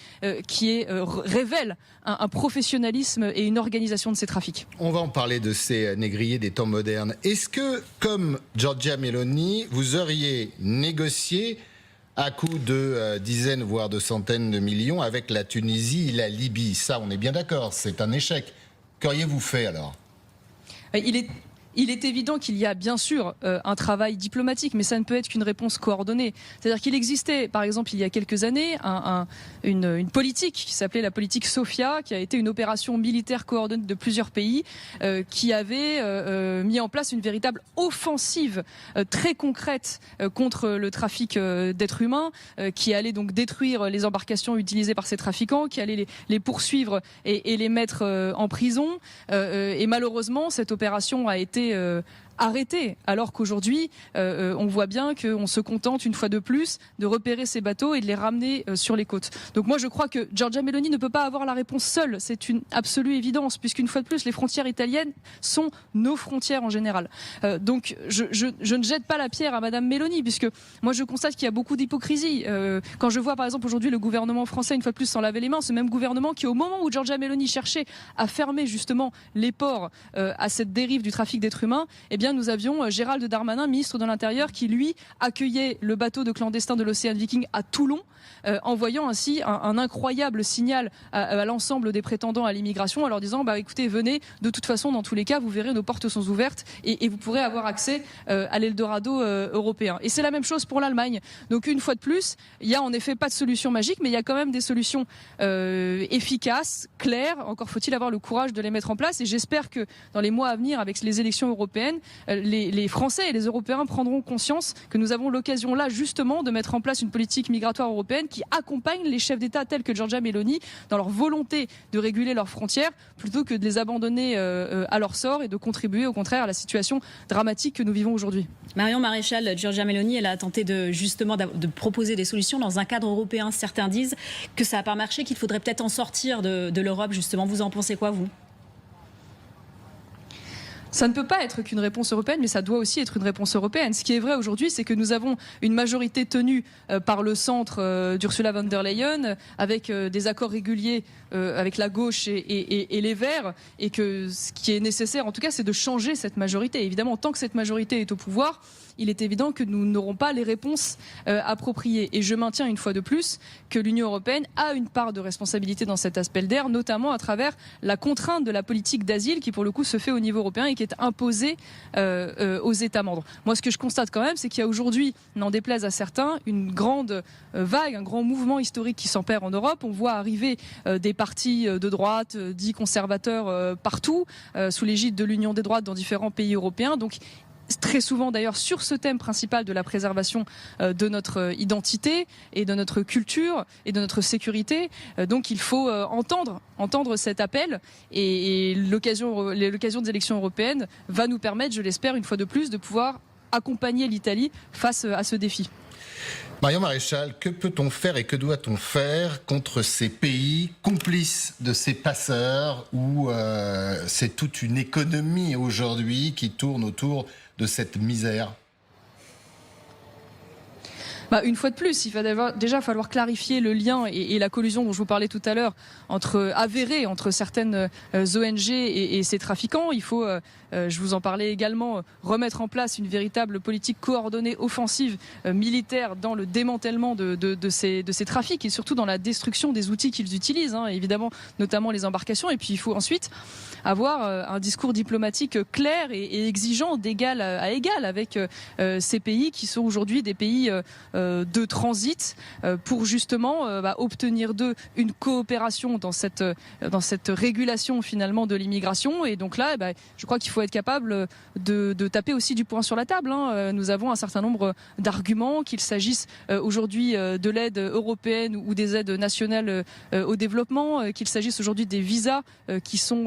qui révèle un professionnalisme et une organisation de ces trafics. On va en parler de ces négriers des temps modernes. Est-ce que, comme Giorgia Meloni, vous auriez négocié à coup de dizaines, voire de centaines de millions avec la Tunisie et la Libye? Ça, on est bien d'accord, c'est un échec. Qu'auriez-vous fait alors? Il est évident qu'il y a bien sûr un travail diplomatique, mais ça ne peut être qu'une réponse coordonnée. C'est-à-dire qu'il existait, par exemple, il y a quelques années, une politique qui s'appelait la politique Sophia, qui a été une opération militaire coordonnée de plusieurs pays, qui avait mis en place une véritable offensive très concrète contre le trafic d'êtres humains, qui allait donc détruire les embarcations utilisées par ces trafiquants, qui allait les poursuivre et les mettre en prison. Et malheureusement, cette opération a été arrêté, alors qu'aujourd'hui on voit bien qu'on se contente une fois de plus de repérer ces bateaux et de les ramener sur les côtes. Donc moi je crois que Giorgia Meloni ne peut pas avoir la réponse seule, c'est une absolue évidence, puisqu'une fois de plus les frontières italiennes sont nos frontières en général. Donc je ne jette pas la pierre à Madame Meloni, puisque moi je constate qu'il y a beaucoup d'hypocrisie. Quand je vois par exemple aujourd'hui le gouvernement français une fois de plus s'en laver les mains, ce même gouvernement qui au moment où Giorgia Meloni cherchait à fermer justement les ports à cette dérive du trafic d'êtres humains, eh bien nous avions Gérald Darmanin, ministre de l'Intérieur, qui lui accueillait le bateau de clandestins de l'Océan Viking à Toulon, envoyant ainsi un incroyable signal à l'ensemble des prétendants à l'immigration en leur disant écoutez, venez, de toute façon dans tous les cas vous verrez, nos portes sont ouvertes et vous pourrez avoir accès à l'Eldorado européen. Et c'est la même chose pour l'Allemagne. Donc une fois de plus, il n'y a en effet pas de solution magique, mais il y a quand même des solutions efficaces, claires. Encore faut-il avoir le courage de les mettre en place, et j'espère que dans les mois à venir, avec les élections européennes, les Français et les Européens prendront conscience que nous avons l'occasion là justement de mettre en place une politique migratoire européenne qui accompagne les chefs d'État tels que Giorgia Meloni dans leur volonté de réguler leurs frontières plutôt que de les abandonner à leur sort et de contribuer au contraire à la situation dramatique que nous vivons aujourd'hui. Marion Maréchal, Giorgia Meloni, elle a tenté justement de proposer des solutions dans un cadre européen. Certains disent que ça n'a pas marché, qu'il faudrait peut-être en sortir de l'Europe justement. Vous en pensez quoi, vous ? Ça ne peut pas être qu'une réponse européenne, mais ça doit aussi être une réponse européenne. Ce qui est vrai aujourd'hui, c'est que nous avons une majorité tenue par le centre d'Ursula von der Leyen, avec des accords réguliers avec la gauche et les Verts, et que ce qui est nécessaire, en tout cas, c'est de changer cette majorité. Évidemment, tant que cette majorité est au pouvoir, il est évident que nous n'aurons pas les réponses appropriées. Et je maintiens une fois de plus que l'Union européenne a une part de responsabilité dans cet aspect d'air, notamment à travers la contrainte de la politique d'asile qui, pour le coup, se fait au niveau européen et qui est imposée aux États membres. Moi, ce que je constate quand même, c'est qu'il y a aujourd'hui, n'en déplaise à certains, une grande vague, un grand mouvement historique qui s'empare en Europe. On voit arriver des partis de droite, dits conservateurs, partout, sous l'égide de l'Union des droites dans différents pays européens. Donc, très souvent d'ailleurs sur ce thème principal de la préservation de notre identité et de notre culture et de notre sécurité. Donc il faut entendre cet appel et l'occasion des élections européennes va nous permettre, je l'espère, une fois de plus, de pouvoir accompagner l'Italie face à ce défi. Marion Maréchal, que peut-on faire et que doit-on faire contre ces pays complices de ces passeurs où c'est toute une économie aujourd'hui qui tourne autour de cette misère? Une fois de plus, il va déjà falloir clarifier le lien et la collusion dont je vous parlais tout à l'heure avérée entre certaines ONG et ces trafiquants. Il faut, je vous en parlais également, remettre en place une véritable politique coordonnée offensive militaire dans le démantèlement de ces trafics et surtout dans la destruction des outils qu'ils utilisent, évidemment, notamment les embarcations. Et puis il faut ensuite avoir un discours diplomatique clair et exigeant d'égal à égal avec ces pays qui sont aujourd'hui des pays de transit pour justement obtenir d'eux une coopération dans cette régulation finalement de l'immigration. Et donc là, je crois qu'il faut être capable de taper aussi du poing sur la table. Nous avons un certain nombre d'arguments, qu'il s'agisse aujourd'hui de l'aide européenne ou des aides nationales au développement, qu'il s'agisse aujourd'hui des visas qui sont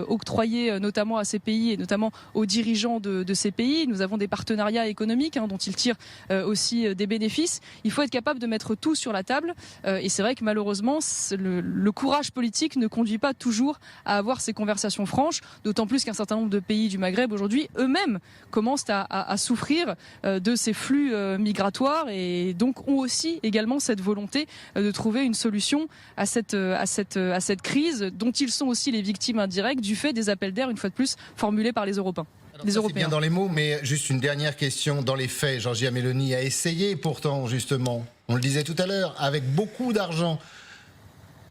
octroyés notamment à ces pays et notamment aux dirigeants de ces pays. Nous avons des partenariats économiques dont ils tirent aussi des bénéfices. Il faut être capable de mettre tout sur la table et c'est vrai que malheureusement le courage politique ne conduit pas toujours à avoir ces conversations franches, d'autant plus qu'un certain nombre de pays du Maghreb aujourd'hui eux-mêmes commencent à souffrir de ces flux migratoires et donc ont aussi également cette volonté de trouver une solution à cette crise dont ils sont aussi les victimes indirectes du fait des appels d'air, une fois de plus, formulés par les Européens. C'est bien dans les mots, mais juste une dernière question. Dans les faits, Giorgia Meloni a essayé pourtant, justement, on le disait tout à l'heure, avec beaucoup d'argent,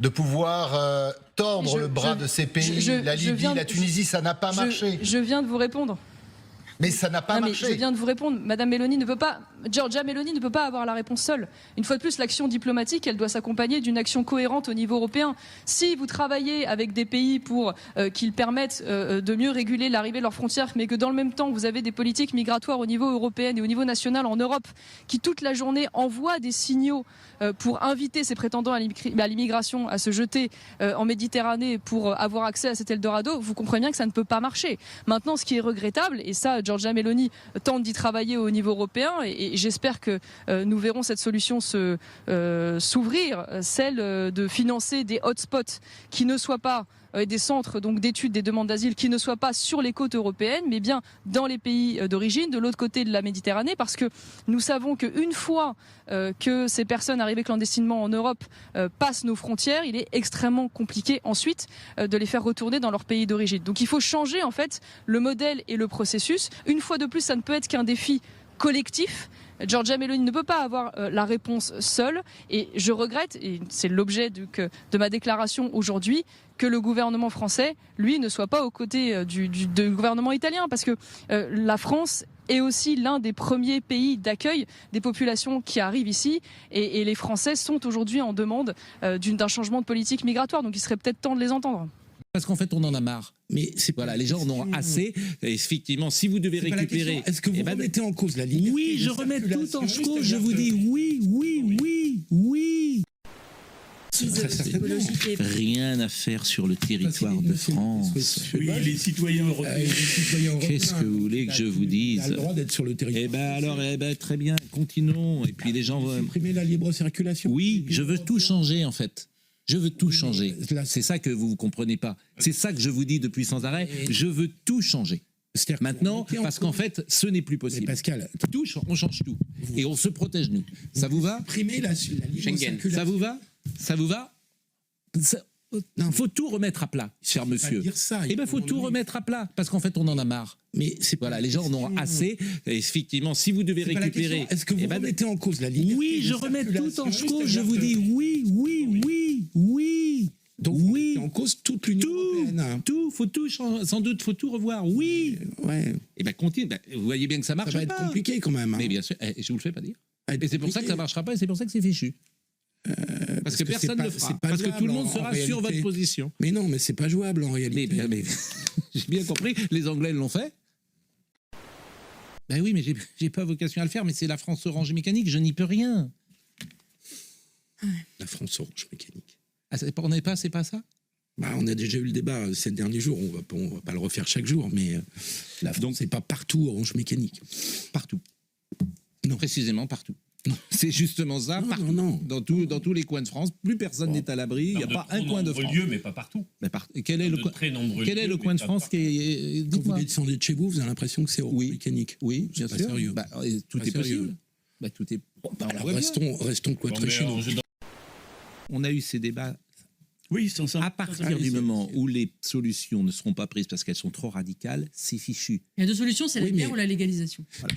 de pouvoir tordre le bras de ces pays. La Libye, la Tunisie, ça n'a pas marché. Je viens de vous répondre. Mais ça n'a pas marché. Je viens de vous répondre. Madame Meloni ne peut pas, Giorgia Meloni ne peut pas avoir la réponse seule. Une fois de plus, l'action diplomatique, elle doit s'accompagner d'une action cohérente au niveau européen. Si vous travaillez avec des pays pour qu'ils permettent de mieux réguler l'arrivée de leurs frontières, mais que dans le même temps, vous avez des politiques migratoires au niveau européen et au niveau national en Europe qui toute la journée envoient des signaux pour inviter ces prétendants à l'immigration à se jeter en Méditerranée pour avoir accès à cet Eldorado, vous comprenez bien que ça ne peut pas marcher. Maintenant, ce qui est regrettable, et ça, Giorgia Meloni tente d'y travailler au niveau européen et j'espère que nous verrons cette solution s'ouvrir, celle de financer des hotspots qui ne soient pas des centres donc d'études des demandes d'asile qui ne soient pas sur les côtes européennes mais bien dans les pays d'origine, de l'autre côté de la Méditerranée, parce que nous savons qu'une fois que ces personnes arrivées clandestinement en Europe passent nos frontières, il est extrêmement compliqué ensuite de les faire retourner dans leur pays d'origine. Donc il faut changer en fait le modèle et le processus. Une fois de plus, ça ne peut être qu'un défi collectif. Giorgia Meloni ne peut pas avoir la réponse seule et je regrette, et c'est l'objet de ma déclaration aujourd'hui, que le gouvernement français, lui, ne soit pas aux côtés du gouvernement italien, parce que la France est aussi l'un des premiers pays d'accueil des populations qui arrivent ici et les Français sont aujourd'hui en demande d'un changement de politique migratoire, donc il serait peut-être temps de les entendre. Parce qu'en fait, on en a marre. Mais voilà, les gens en ont assez. Et effectivement, si vous devez récupérer... Est-ce que vous remettez en cause la liberté? Oui, je remets tout en cause. Je vous dis oui. Rien à faire sur le territoire de France. Oui, les citoyens européens. Qu'est-ce que vous voulez que je vous dise? On a le droit d'être sur le territoire. Très bien, continuons. Et puis les gens vont supprimer la libre circulation. Oui, je veux tout changer en fait. Je veux tout changer. C'est ça que vous ne comprenez pas. C'est ça que je vous dis depuis sans arrêt. Je veux tout changer. Maintenant, parce qu'en fait, ce n'est plus possible. Pascal, on change tout. Et on se protège, nous. Ça vous va? Supprimer la libre circulation. Ça vous va? Ça vous va? Il faut tout remettre à plat, cher monsieur. Eh bien, il faut tout remettre à plat, parce qu'en fait, on en a marre. Mais voilà, les gens en ont assez. Et effectivement, si vous devez récupérer... Est-ce que vous remettez en cause la liberté? Oui, je remets tout en cause. Je vous dis oui. Donc, vous mettez en cause toute l'Union européenne. Faut tout changer. Sans doute, faut tout revoir. Oui. Et bien, continue. Vous voyez bien que ça marche pas. Ça va être compliqué quand même. Mais bien sûr, je vous le fais pas dire. Et c'est pour ça que ça marchera pas, et c'est pour ça que c'est fichu. Parce que personne ne le fera. Parce que tout le monde sera sur votre position. Mais non, mais c'est pas jouable en réalité. Mais j'ai bien compris, les Anglais l'ont fait. Ben oui, mais j'ai pas vocation à le faire, mais c'est la France Orange Mécanique, je n'y peux rien. La France Orange Mécanique. Ah, c'est pas ça? On a déjà eu le débat ces derniers jours, on va pas le refaire chaque jour, mais la France, c'est pas partout Orange Mécanique. Partout. Non. Précisément partout. Non. C'est justement ça, partout. Non. Dans tous les coins de France, plus personne n'est à l'abri, il n'y a pas un coin de France. Lieux, mais pas partout. Quel est le coin de France qui est... Quand vous descendez de chez vous, vous avez l'impression que c'est Orange Mécanique. Oui, bien sûr. Sérieux. Tout est possible. Tout est... alors restons cloîtrés chez nous. On a eu ces débats. Oui, à partir du moment où les solutions ne seront pas prises parce qu'elles sont trop radicales, c'est fichu. Il y a deux solutions, c'est la guerre ou la légalisation. Voilà.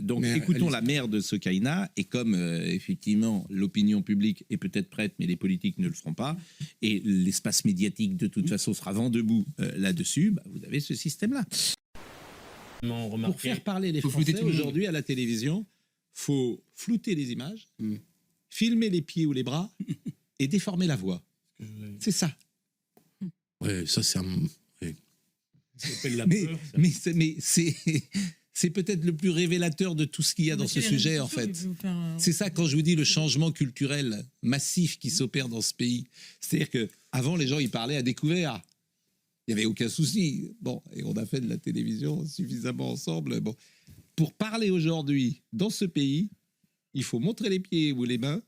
Donc écoutons la maire de Sokaina, et comme effectivement l'opinion publique est peut-être prête, mais les politiques ne le feront pas, et l'espace médiatique de toute façon sera vent debout là-dessus, vous avez ce système-là. Pour faire parler les Français aujourd'hui à la télévision, faut flouter les images, filmer les pieds ou les bras et déformer la voix. C'est ça. Ouais, ça c'est un... Mais c'est peut-être le plus révélateur de tout ce qu'il y a dans ce sujet, en fait. C'est ça, quand je vous dis le changement culturel massif qui s'opère dans ce pays. C'est-à-dire qu'avant, les gens, ils parlaient à découvert. Il n'y avait aucun souci. Bon, et on a fait de la télévision suffisamment ensemble. Bon. Pour parler aujourd'hui dans ce pays, il faut montrer les pieds ou les mains,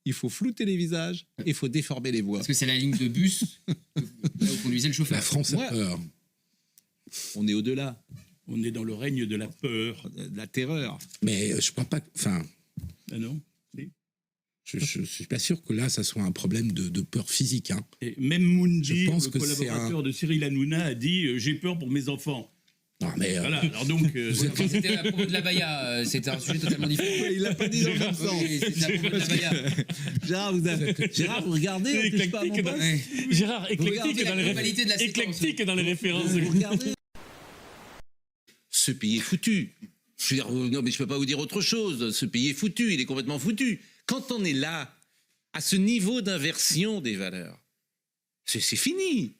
il faut flouter les visages et il faut déformer les voix. Parce que c'est la ligne de bus là où conduisait le chauffeur. La France a peur. On est au-delà. On est dans le règne de la peur. De la terreur. Mais je ne crois pas... Enfin... Ah non. Je ne suis pas sûr que là, ça soit un problème de peur physique. Hein. Et même Moundir, le collaborateur de Cyril Hanouna, a dit « J'ai peur pour mes enfants ». Non, mais voilà, alors donc... C'était à propos de la Baïa, c'était un sujet totalement différent. Il l'a pas dit dans le même sens. C'était à propos de la Baïa. Gérard, vous regardez, on touche pas à mon poste. Gérard, éclectique dans les références. Regardez. Ce pays est foutu. Je veux dire, non, mais je peux pas vous dire autre chose. Ce pays est foutu, il est complètement foutu. Quand on est là, à ce niveau d'inversion des valeurs, c'est fini.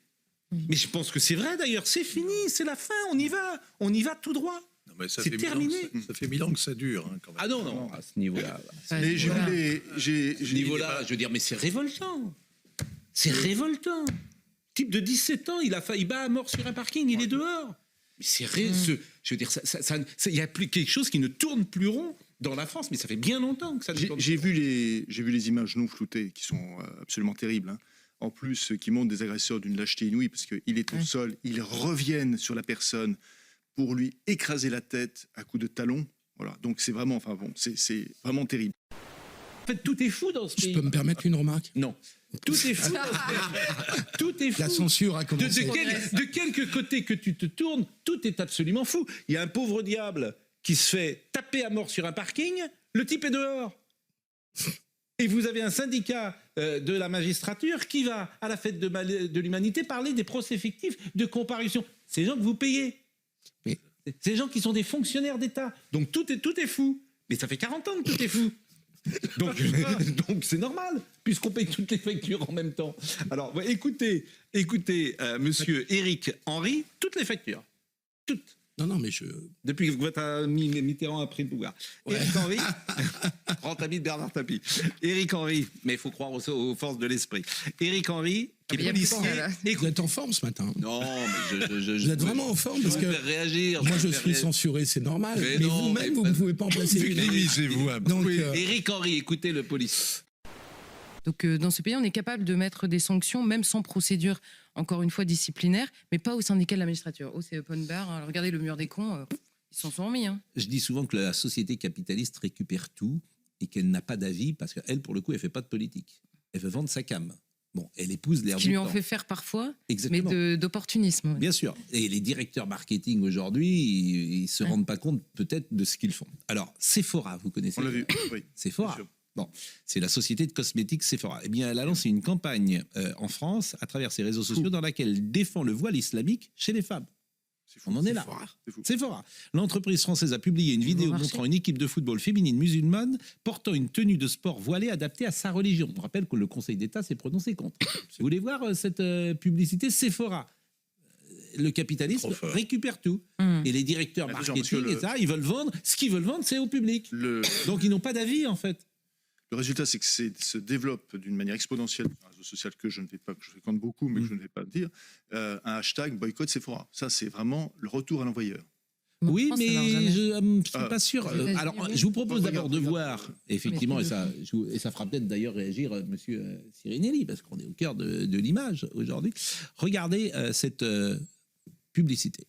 Mais je pense que c'est vrai d'ailleurs, c'est fini, c'est la fin, on y va tout droit. C'est terminé. Ça fait 1000 ans que ça dure. Hein, quand même. Ah non, à ce niveau-là. Mais j'ai vu ce niveau-là, je veux dire, mais c'est révoltant. C'est révoltant. Type de 17 ans, il bat à mort sur un parking, il est dehors. Mais c'est je veux dire, il y a plus quelque chose qui ne tourne plus rond dans la France, mais ça fait bien longtemps que ça ne tourne plus rond. J'ai vu les images non floutées qui sont absolument terribles. Hein. En plus, qui montrent des agresseurs d'une lâcheté inouïe, parce qu'il est au sol, ils reviennent sur la personne pour lui écraser la tête à coups de talon. Voilà. Donc c'est vraiment, c'est vraiment terrible. En fait, tout est fou dans ce pays. Je peux me permettre une remarque? Non. Tout est fou. Tout est fou. La censure a commencé. De quelque côté que tu te tournes, tout est absolument fou. Il y a un pauvre diable qui se fait taper à mort sur un parking, le type est dehors. Et vous avez un syndicat de la magistrature qui va, à la fête de l'humanité, parler des procès fictifs de comparution. C'est les gens que vous payez. C'est les gens qui sont des fonctionnaires d'État. Donc tout est fou. Mais ça fait 40 ans que tout est fou. Donc c'est normal. puisqu'on paye toutes les factures en même temps. Alors, écoutez, monsieur Éric Henry, toutes les factures. Toutes. Non, mais depuis que votre ami Mitterrand a pris le pouvoir. Ouais. Éric Henry, rentabilité de Bernard Tapie. Éric Henry, mais il faut croire aux forces de l'esprit. Éric Henry, qui est policier. Vous êtes en forme ce matin. Non, mais vous êtes vraiment en forme parce que réagir. Moi, je suis censuré, c'est normal. Mais vous-même, vous ne pouvez pas en placer une. Limisez-vous un peu. Donc, Éric Henry, écoutez le policier. Donc dans ce pays, on est capable de mettre des sanctions, même sans procédure, encore une fois, disciplinaire, mais pas au syndicat de la magistrature. Oh, c'est open bar. Alors, regardez le mur des cons, ils s'en sont remis. Hein. Je dis souvent que la société capitaliste récupère tout et qu'elle n'a pas d'avis parce qu'elle, pour le coup, elle ne fait pas de politique. Elle veut vendre sa cam. Bon, elle épouse l'air du temps. Qui lui en fait faire parfois, exactement, mais d'opportunisme. Bien sûr. Et les directeurs marketing aujourd'hui, ils ne se rendent pas compte peut-être de ce qu'ils font. Alors, Sephora, vous connaissez? On l'a vu, oui. Sephora. Bon, c'est la société de cosmétiques Sephora. Eh bien, elle a lancé une campagne en France, à travers ses réseaux sociaux, dans laquelle elle défend le voile islamique chez les femmes. On en est là. Sephora. L'entreprise française a publié une vidéo montrant une équipe de football féminine musulmane portant une tenue de sport voilée adaptée à sa religion. On rappelle que le Conseil d'État s'est prononcé contre. Vous voulez voir cette publicité Sephora? Le capitalisme récupère tout. Et les directeurs marketing, et ça, ils veulent vendre. Ce qu'ils veulent vendre, c'est au public. Donc, ils n'ont pas d'avis, en fait. Le résultat, c'est que se développe d'une manière exponentielle un réseau social que je fréquente beaucoup, mais que je ne vais pas dire, un hashtag boycott Sephora. Ça, c'est vraiment le retour à l'envoyeur. Oui, mais je ne suis pas sûr. Alors, je vous propose d'abord de voir, effectivement, et ça fera peut-être d'ailleurs réagir M. Sirinelli, parce qu'on est au cœur de l'image aujourd'hui. Regardez cette publicité.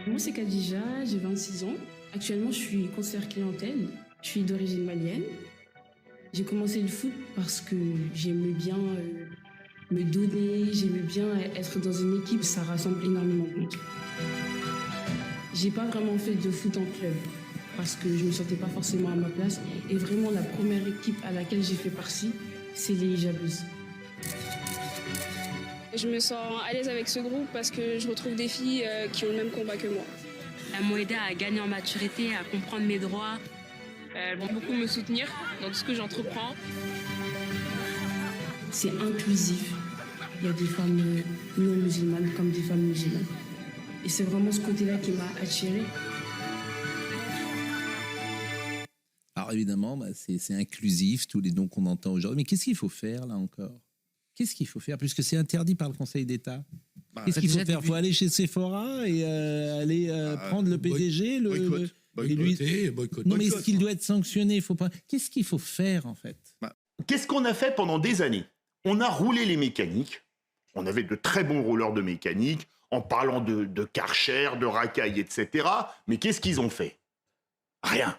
Moi, c'est Khadija, j'ai 26 ans. Actuellement, je suis conseillère clientèle. Je suis d'origine malienne. J'ai commencé le foot parce que j'aimais bien me donner, j'aimais bien être dans une équipe, ça rassemble énormément de monde. J'ai pas vraiment fait de foot en club parce que je me sentais pas forcément à ma place. Et vraiment, la première équipe à laquelle j'ai fait partie, c'est les Hijabeuses. Je me sens à l'aise avec ce groupe parce que je retrouve des filles qui ont le même combat que moi. Elles m'ont aidé à gagner en maturité, à comprendre mes droits. Elles vont beaucoup me soutenir dans tout ce que j'entreprends. C'est inclusif. Il y a des femmes non musulmanes comme des femmes musulmanes. Et c'est vraiment ce côté-là qui m'a attirée. Alors évidemment, c'est inclusif, tous les noms qu'on entend aujourd'hui. Mais qu'est-ce qu'il faut faire là encore? Qu'est-ce qu'il faut faire, puisque c'est interdit par le Conseil d'État? Qu'est-ce qu'il faut faire? Il faut aller chez Sephora et aller prendre le PDG, boycotter. Non, mais est-ce qu'il doit être sanctionné? Faut pas. Qu'est-ce qu'il faut faire en fait? Qu'est-ce qu'on a fait pendant des années? On a roulé les mécaniques. On avait de très bons rouleurs de mécanique, en parlant de Karcher, de racailles, etc. Mais qu'est-ce qu'ils ont fait? Rien.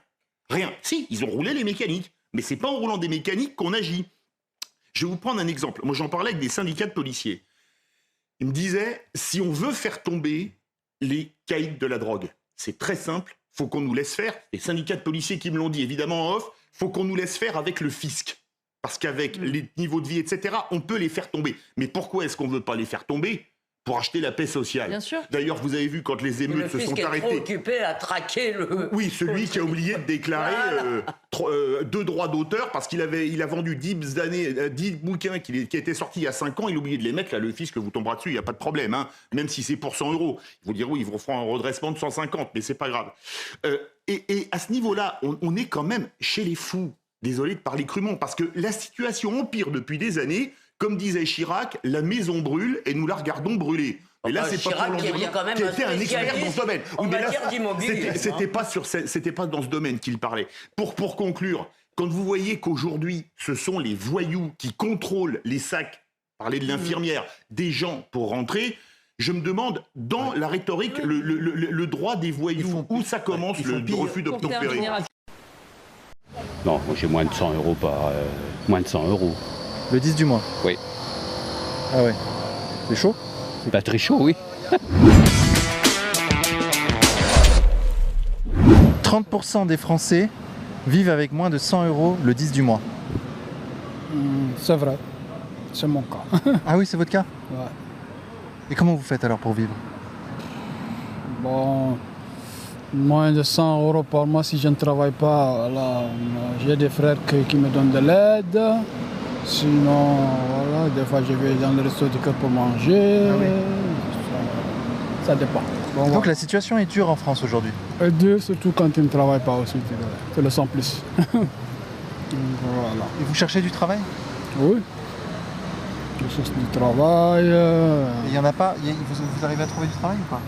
Si, ils ont roulé les mécaniques. Mais c'est pas en roulant des mécaniques qu'on agit. Je vais vous prendre un exemple. Moi, j'en parlais avec des syndicats de policiers. Ils me disaient, si on veut faire tomber les caïds de la drogue, c'est très simple, il faut qu'on nous laisse faire. Les syndicats de policiers qui me l'ont dit, évidemment en off, il faut qu'on nous laisse faire avec le fisc. Parce qu'avec les niveaux de vie, etc., on peut les faire tomber. Mais pourquoi est-ce qu'on ne veut pas les faire tomber? Pour acheter la paix sociale. Bien sûr. D'ailleurs, vous avez vu quand les émeutes se sont arrêtées. Le fisc est trop occupé à traquer le... Oui, celui qui a oublié de déclarer 2 droits d'auteur parce qu'il a vendu 10 bouquins qui étaient sortis il y a 5 ans. Il a oublié de les mettre. Là, le fisc vous tombera dessus, il n'y a pas de problème. Hein, même si c'est pour 100 €. Ils vont dire oui, ils vous feront un redressement de 150, mais c'est pas grave. Et à ce niveau-là, on est quand même chez les fous. Désolé de parler crûment, parce que la situation empire depuis des années. Comme disait Chirac, la maison brûle et nous la regardons brûler. Et là, c'est Chirac, pas qui était un expert dans ce domaine. En matière d'immobilier. C'était pas dans ce domaine qu'il parlait. Pour conclure, quand vous voyez qu'aujourd'hui, ce sont les voyous qui contrôlent les sacs, parler de l'infirmière, des gens pour rentrer, je me demande, dans la rhétorique, le droit des voyous, où ça commence le refus d'obtempérer? Non, moi j'ai moins de 100 € par... moins de 100 €. Le 10 du mois? Oui. Ah ouais. C'est chaud? Pas très chaud, oui. 30% des Français vivent avec moins de 100 € le 10 du mois. C'est vrai. C'est mon cas. Ah oui, c'est votre cas? Ouais. Et comment vous faites alors pour vivre? Bon, Moins de 100 euros par mois si je ne travaille pas. Voilà. J'ai des frères qui me donnent de l'aide. Sinon, voilà, des fois je vais dans le resto du cœur pour manger. Ah oui. Ça dépend. Bon, Donc voilà. la situation est dure en France aujourd'hui. Et deux, surtout quand tu ne travailles pas aussi, tu le sens plus. Voilà. Et vous cherchez du travail? Oui. Je cherche du travail. Il n'y en a pas? Vous arrivez à trouver du travail ou pas?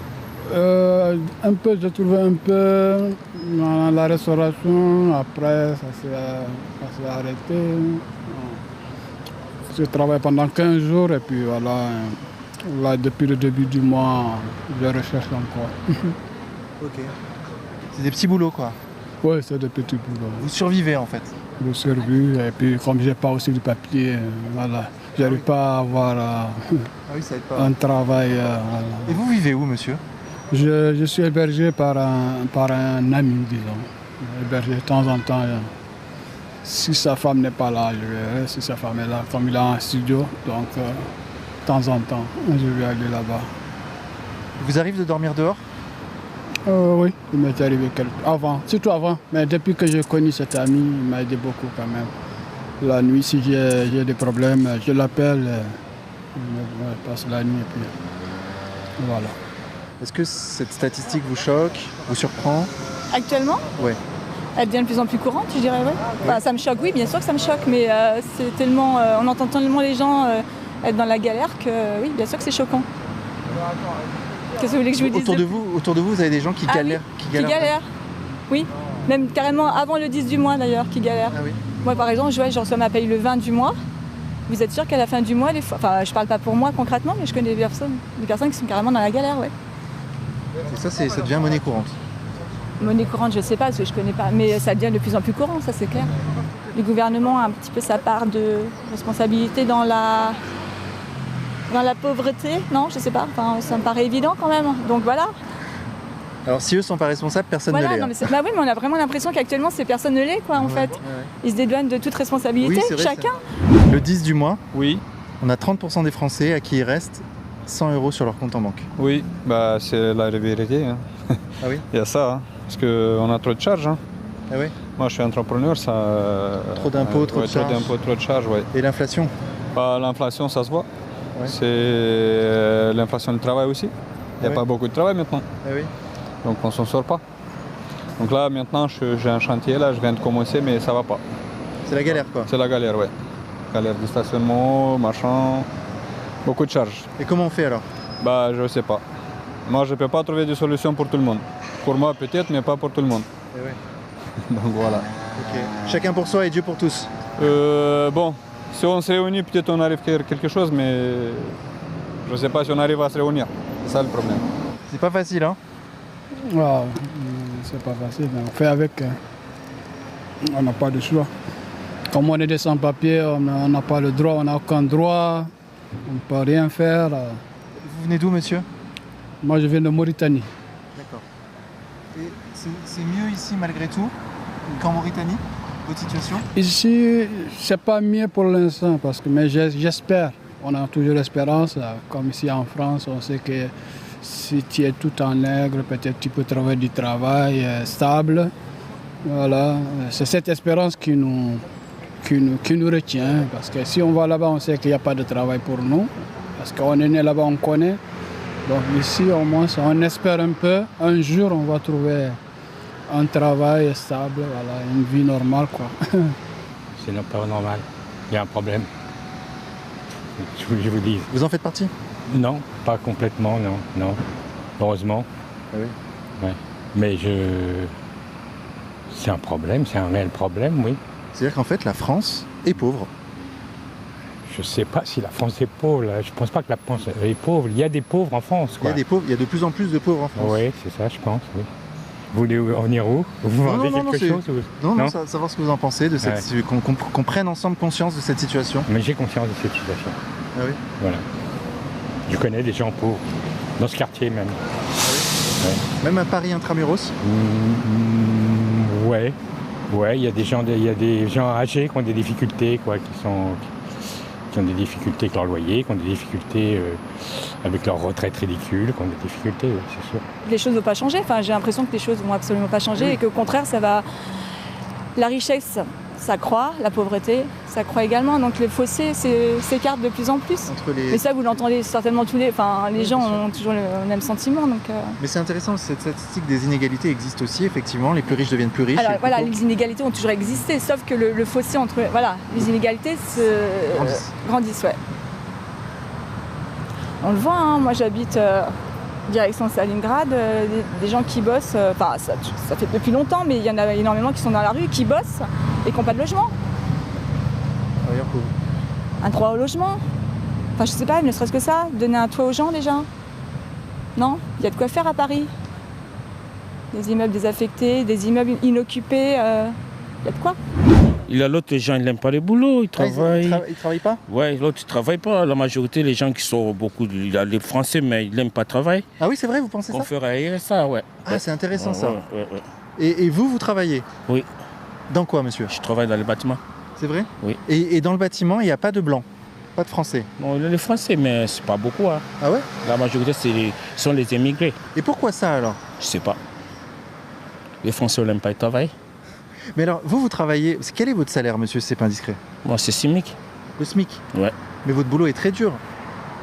Un peu, j'ai trouvé un peu dans la restauration. Après, ça s'est arrêté. Je travaille pendant 15 jours et puis voilà. Là, depuis le début du mois, je recherche encore. Ok. C'est des petits boulots quoi? Oui, c'est des petits boulots. Vous survivez en fait? Je survis et puis comme j'ai pas aussi de papier, voilà. J'arrive pas à avoir oui, ça aide pas. un travail. Voilà. Et vous vivez où, monsieur? Je suis hébergé par un ami, disons. Hébergé de temps en temps. Si sa femme n'est pas là, je verrai. Si sa femme est là, comme il a un studio, donc de temps en temps, je vais aller là-bas. Vous arrive de dormir dehors? Oui, il m'est arrivé avant, surtout avant. Mais depuis que j'ai connu cet ami, il m'a aidé beaucoup quand même. La nuit, si j'ai des problèmes, je l'appelle, je passe la nuit et puis voilà. Est-ce que cette statistique vous choque, vous surprend? Actuellement? Oui. Elle devient de plus en plus courante, je dirais, oui. Enfin, ça me choque, oui, bien sûr que ça me choque, mais c'est tellement, on entend tellement les gens être dans la galère que oui, bien sûr que c'est choquant. Qu'est-ce que vous voulez que je vous dise? Autour de vous, vous avez des gens qui galèrent, qui galèrent, oui. Même carrément avant le 10 du mois d'ailleurs, qui galèrent. Ah oui. Moi par exemple, je reçois ma paye le 20 du mois. Vous êtes sûr qu'à la fin du mois, enfin je parle pas pour moi concrètement, mais je connais des personnes qui sont carrément dans la galère, ouais. Et ça devient monnaie courante? Monnaie courante, je sais pas, parce que je connais pas, mais ça devient de plus en plus courant, ça c'est clair. Le gouvernement a un petit peu sa part de responsabilité dans la pauvreté, non, je sais pas, enfin, ça me paraît évident quand même, donc voilà. Alors si eux sont pas responsables, personne voilà, ne l'est. Non, mais bah oui, mais on a vraiment l'impression qu'actuellement ces personnes ne l'est, quoi, en fait. Ils se dédouanent de toute responsabilité, oui, vrai, chacun. Le 10 du mois, oui. On a 30% des Français à qui il reste 100 euros sur leur compte en banque. Oui, bah c'est la vérité. Hein. Ah oui? Il y a ça, hein. Parce qu'on a trop de charges. Hein. Ah oui? Moi je suis entrepreneur, ça... Trop d'impôts, trop de charges. Trop d'impôts, trop de charges, oui. Et l'inflation? Bah, l'inflation, ça se voit. Ouais. C'est l'inflation du travail aussi. Il n'y a pas beaucoup de travail maintenant. Ah oui. Donc on s'en sort pas. Donc là maintenant j'ai un chantier, là je viens de commencer mais ça va pas. C'est la galère quoi? C'est la galère, ouais. Galère de stationnement, machin, beaucoup de charges. Et comment on fait alors? Bah je sais pas. Moi je peux pas trouver de solution pour tout le monde. Pour moi peut-être mais pas pour tout le monde. Et oui. Donc voilà. Ok. Chacun pour soi et Dieu pour tous. Bon, si on se réunit peut-être on arrive à quelque chose mais je sais pas si on arrive à se réunir. C'est ça le problème. C'est pas facile hein? Wow, c'est pas facile, mais on fait avec. On n'a pas de choix. Comme on est des sans-papiers, on n'a pas le droit, on n'a aucun droit, on ne peut rien faire. Vous venez d'où, monsieur? Moi, je viens de Mauritanie. D'accord. Et c'est mieux ici, malgré tout, qu'en Mauritanie, votre situation? Ici, c'est pas mieux pour l'instant, mais j'espère. On a toujours l'espérance, comme ici en France, on sait que si tu es tout en nègre, peut-être tu peux trouver du travail stable. Voilà, c'est cette espérance qui nous retient. Parce que si on va là-bas, on sait qu'il n'y a pas de travail pour nous. Parce qu'on est né là-bas, on connaît. Donc ici, au moins, on espère un peu. Un jour, on va trouver un travail stable, voilà, une vie normale, quoi. C'est pas normal. Il y a un problème. Je vous dis. Vous en faites partie? Non, pas complètement, non. Heureusement. Ah oui. Ouais. Mais c'est un problème, c'est un réel problème, oui. C'est-à-dire qu'en fait, la France est pauvre. Je ne sais pas si la France est pauvre. Là. Je ne pense pas que la France est pauvre. Il y a des pauvres en France. Quoi. Il y a des pauvres, il y a de plus en plus de pauvres en France. Oui, c'est ça, je pense. Oui. Vous voulez en venir où? Vous vendez quelque chose ou... Non, savoir ce que vous en pensez, de cette... qu'on prenne ensemble conscience de cette situation. Mais j'ai conscience de cette situation. Ah oui? Voilà. Je connais des gens pauvres, dans ce quartier même. Ah oui? Ouais. Même à Paris intramuros? Ouais, il y a des gens âgés qui ont des difficultés, quoi, qui qui ont des difficultés avec leur loyer, qui ont des difficultés avec leur retraite ridicule, qui ont des difficultés, c'est sûr. Les choses ne vont pas changer. Enfin, j'ai l'impression que les choses ne vont absolument pas changer et qu'au contraire, ça va... La richesse, ça croît, la pauvreté, ça croît également. Donc le fossé s'écarte de plus en plus. Mais ça, vous l'entendez certainement tous les... Enfin, les gens ont toujours le même sentiment. Donc, Mais c'est intéressant, cette statistique des inégalités existe aussi, effectivement. Les plus riches deviennent plus riches. Alors voilà, les inégalités ont toujours existé, sauf que le fossé entre... Voilà, les inégalités grandissent, ouais. On le voit, hein, moi j'habite direction Stalingrad, des gens qui bossent, enfin ça fait depuis longtemps, mais il y en a énormément qui sont dans la rue, qui bossent et qui n'ont pas de logement. Un droit au logement. Enfin je sais pas, ne serait-ce que ça, donner un toit aux gens déjà. Non, il y a de quoi faire à Paris. Des immeubles désaffectés, des immeubles inoccupés, il y a de quoi. Il y a l'autre, les gens ils n'aiment pas le boulot, ils travaillent. Ils travaillent pas? Ouais, l'autre, ils ne travaillent pas. La majorité, les gens qui sont beaucoup, il y a les Français, mais ils n'aiment pas travailler. Ah oui, c'est vrai, vous pensez ça? On ferait ça, ouais. Ah, c'est intéressant ça. Ouais. Et vous travaillez? Oui. Dans quoi, monsieur? Je travaille dans les bâtiments. C'est vrai? Oui. Et dans le bâtiment, il n'y a pas de blancs? Pas de Français? Non, il y a les Français, mais c'est pas beaucoup. Hein. Ah ouais? La majorité, sont les émigrés. Et pourquoi ça alors? Je sais pas. Les Français n'aiment pas travailler. Mais alors, vous travaillez... Quel est votre salaire, monsieur, si c'est pas indiscret? Moi, c'est SMIC. Le SMIC? Ouais. Mais votre boulot est très dur.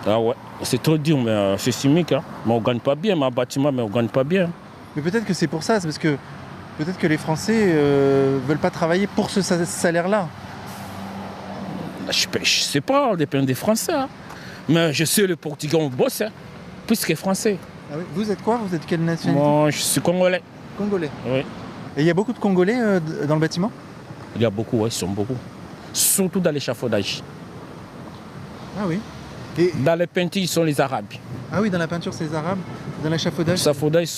Ah ouais, c'est trop dur, mais c'est SMIC. Hein. Mais on ne gagne pas bien, ma bâtiment, mais on ne gagne pas bien. Mais peut-être que c'est pour ça, c'est parce que peut-être que les Français veulent pas travailler pour ce salaire-là. Je sais pas, on dépend des Français. Hein. Mais je sais, le Portugais, on bosse, hein, plus que les Français. Ah oui. Vous êtes quoi? Vous êtes quelle nationalité? Moi, je suis Congolais. Congolais? Oui. Et il y a beaucoup de Congolais dans le bâtiment? Il y a beaucoup, oui, ils sont beaucoup. Surtout dans l'échafaudage. Ah oui. Et dans les peintures, ils sont les Arabes. Ah oui, dans la peinture, c'est les Arabes. Dans l'échafaudage? L'échafaudage,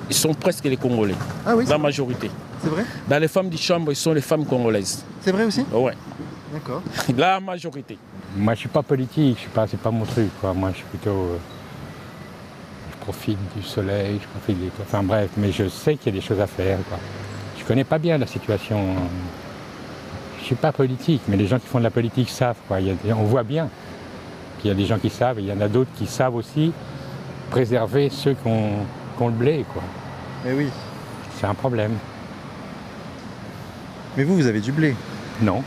ils sont presque les Congolais. Ah oui. La majorité. C'est vrai? Dans les femmes de chambre, ils sont les femmes congolaises. C'est vrai aussi? Oui. D'accord. La majorité. Moi, je suis pas politique, c'est pas mon truc, quoi. Moi, je suis plutôt... je profite du soleil, je profite des... Enfin bref, mais je sais qu'il y a des choses à faire, quoi. Je connais pas bien la situation. Je suis pas politique, mais les gens qui font de la politique savent, quoi. On voit bien qu'il y a des gens qui savent, et il y en a d'autres qui savent aussi préserver ceux qui ont le blé, quoi. Mais oui. C'est un problème. Mais vous avez du blé? Non.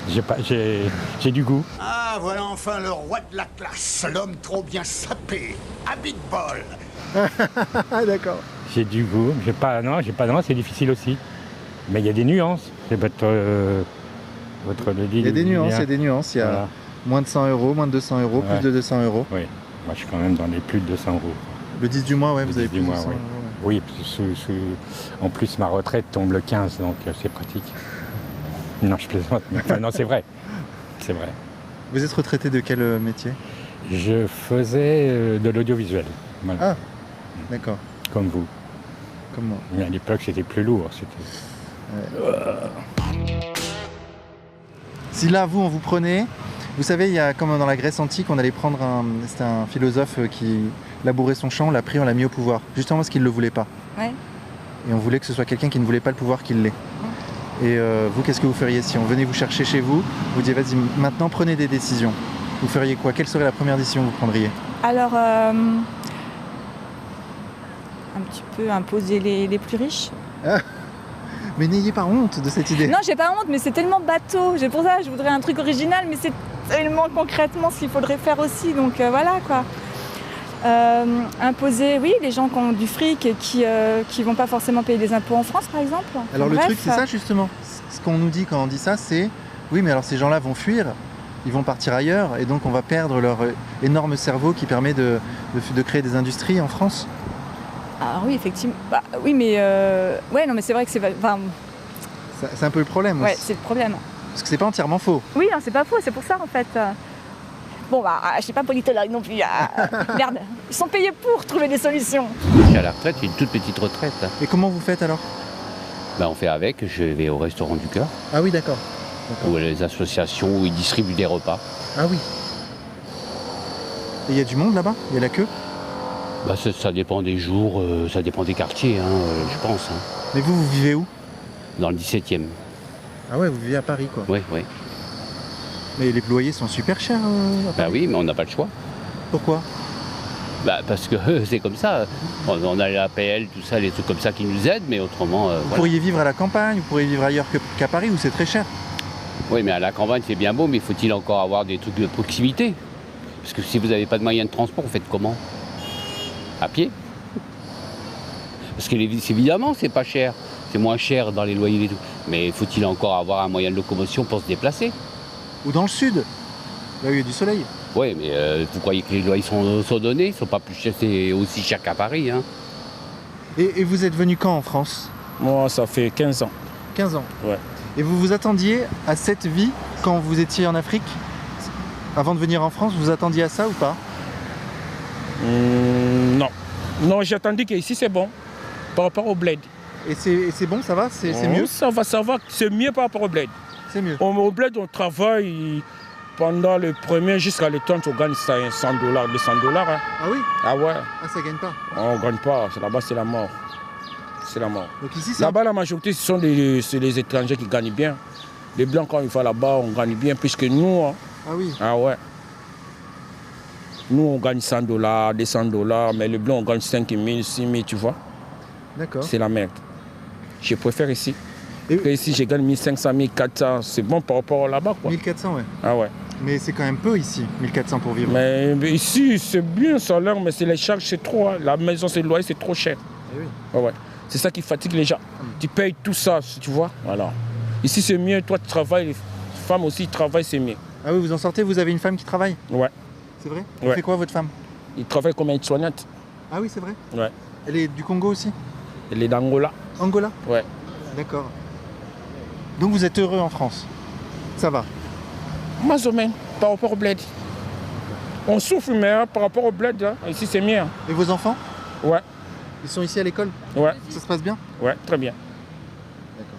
J'ai du goût. Ah, voilà enfin le roi de la classe, l'homme trop bien sapé, habit de bol. D'accord. J'ai du goût. Non, c'est difficile aussi. Mais il y a des nuances. C'est votre il y a des nuances, il y a des nuances. Il y a voilà. Moins de 100 €, moins de 200 €, ouais. Plus de 200 €. Oui. Moi, je suis quand même dans les plus de 200 €. Le 10 du mois, ouais, vous avez plus de 200 €. Oui, en plus, ma retraite tombe le 15, donc c'est pratique. Non, je plaisante. Mais, enfin, non, c'est vrai. C'est vrai. Vous êtes retraité de quel métier? Je faisais de l'audiovisuel. Voilà. Ah, d'accord. Comme vous. Comme moi. Mais à l'époque, c'était plus lourd. Si là, on vous prenait... Vous savez, il y a comme dans la Grèce antique, on allait prendre c'était un philosophe qui labourait son champ, on l'a pris, on l'a mis au pouvoir. Justement parce qu'il ne le voulait pas. Ouais. Et on voulait que ce soit quelqu'un qui ne voulait pas le pouvoir qu'il l'ait. Et vous, qu'est-ce que vous feriez si on venait vous chercher chez vous, vous disiez vas-y, maintenant prenez des décisions. Vous feriez quoi? Quelle serait la première décision que vous prendriez? Alors, un petit peu imposer les plus riches. Ah, mais n'ayez pas honte de cette idée. Non, j'ai pas honte, mais c'est tellement bateau. C'est pour ça que je voudrais un truc original, mais c'est tellement concrètement ce qu'il faudrait faire aussi. Donc voilà quoi. Imposer, oui, les gens qui ont du fric et qui vont pas forcément payer des impôts en France, par exemple. Alors le truc, c'est ça justement. Ce qu'on nous dit quand on dit ça, c'est oui, mais alors ces gens-là vont fuir, ils vont partir ailleurs, et donc on va perdre leur énorme cerveau qui permet de créer des industries en France. Ah oui, effectivement. Bah, oui, mais ouais, non, mais c'est vrai que c'est. Enfin, c'est un peu le problème. Ouais, aussi. c'est le problème. Parce que c'est pas entièrement faux. Oui, non, c'est pas faux, c'est pour ça en fait. Bon, bah, je suis pas politologue non plus. Merde, ils sont payés pour trouver des solutions. Je suis à la retraite, j'ai une toute petite retraite. Et comment vous faites alors? Ben, on fait avec, je vais au Restaurant du Cœur. Ah oui, d'accord. Ou les associations où ils distribuent des repas. Ah oui. Et il y a du monde là-bas? Il y a la queue? Bah, ça dépend des jours, ça dépend des quartiers, hein, je pense. Hein. Mais vous vivez où? Dans le 17e. Ah ouais, vous vivez à Paris quoi? Oui, oui. Mais les loyers sont super chers. Bah oui, mais on n'a pas le choix. Pourquoi? Bah parce que c'est comme ça. On a l'APL, tout ça, les trucs comme ça qui nous aident, mais autrement... Vous pourriez vivre à la campagne, vous pourriez vivre ailleurs qu'à Paris, où c'est très cher. Oui, mais à la campagne, c'est bien beau, mais faut-il encore avoir des trucs de proximité? Parce que si vous n'avez pas de moyens de transport, vous faites comment? À pied? Parce que évidemment, c'est pas cher. C'est moins cher dans les loyers et tout. Mais faut-il encore avoir un moyen de locomotion pour se déplacer? Ou dans le sud, là où il y a du soleil. Oui, mais vous croyez que les loyers sont donnés? Ils sont pas plus chers, c'est aussi cher qu'à Paris. Hein. Et vous êtes venu quand en France? Moi, ça fait 15 ans. 15 ans? Ouais. Et vous vous attendiez à cette vie quand vous étiez en Afrique? Avant de venir en France, vous attendiez à ça ou pas? Non. Non, j'attendais qu'ici c'est bon, par rapport au bled. Et c'est bon, ça va? C'est mieux? Ça va, c'est mieux par rapport au bled. C'est mieux. Au bled, on travaille pendant le premier jusqu'à le 30, on gagne $100, $200. Hein. Ah oui? Ah ouais. Ah, ça gagne pas? On gagne pas, là-bas c'est la mort. C'est la mort. Donc ici, là-bas, la majorité, c'est les étrangers qui gagnent bien. Les blancs, quand ils vont là-bas, on gagne bien, puisque nous... Hein, ah oui? Ah ouais. Nous, on gagne $100, $200, mais les blancs, on gagne 5 000, 6 000, tu vois. D'accord. C'est la merde. Je préfère ici. Et ici, je gagne 1500, 1400. C'est bon par rapport là-bas, quoi. 1400, ouais. Ah ouais. Mais c'est quand même peu ici, 1400 pour vivre. Mais ici, c'est bien le salaire, mais c'est les charges, c'est trop. Hein. La maison, c'est le loyer, c'est trop cher. Eh oui. Ah ouais. C'est ça qui fatigue les gens. Tu payes tout ça, tu vois. Voilà. Ici, c'est mieux. Toi, tu travailles. Les femmes aussi travaillent, c'est mieux. Ah oui, vous en sortez? Vous avez une femme qui travaille? Ouais. C'est vrai? Elle fait quoi, votre femme? Elle travaille comme aide-soignante. Ah oui, c'est vrai? Ouais. Elle est du Congo aussi? Elle est d'Angola. Angola? Ouais. D'accord. Donc vous êtes heureux en France? Ça va? Más ou menos, par rapport au bled. On souffre, mais hein, par rapport au bled, hein, ici c'est mieux. Et vos enfants? Ouais. Ils sont ici à l'école? Ouais. Ça se passe bien? Ouais, très bien. D'accord.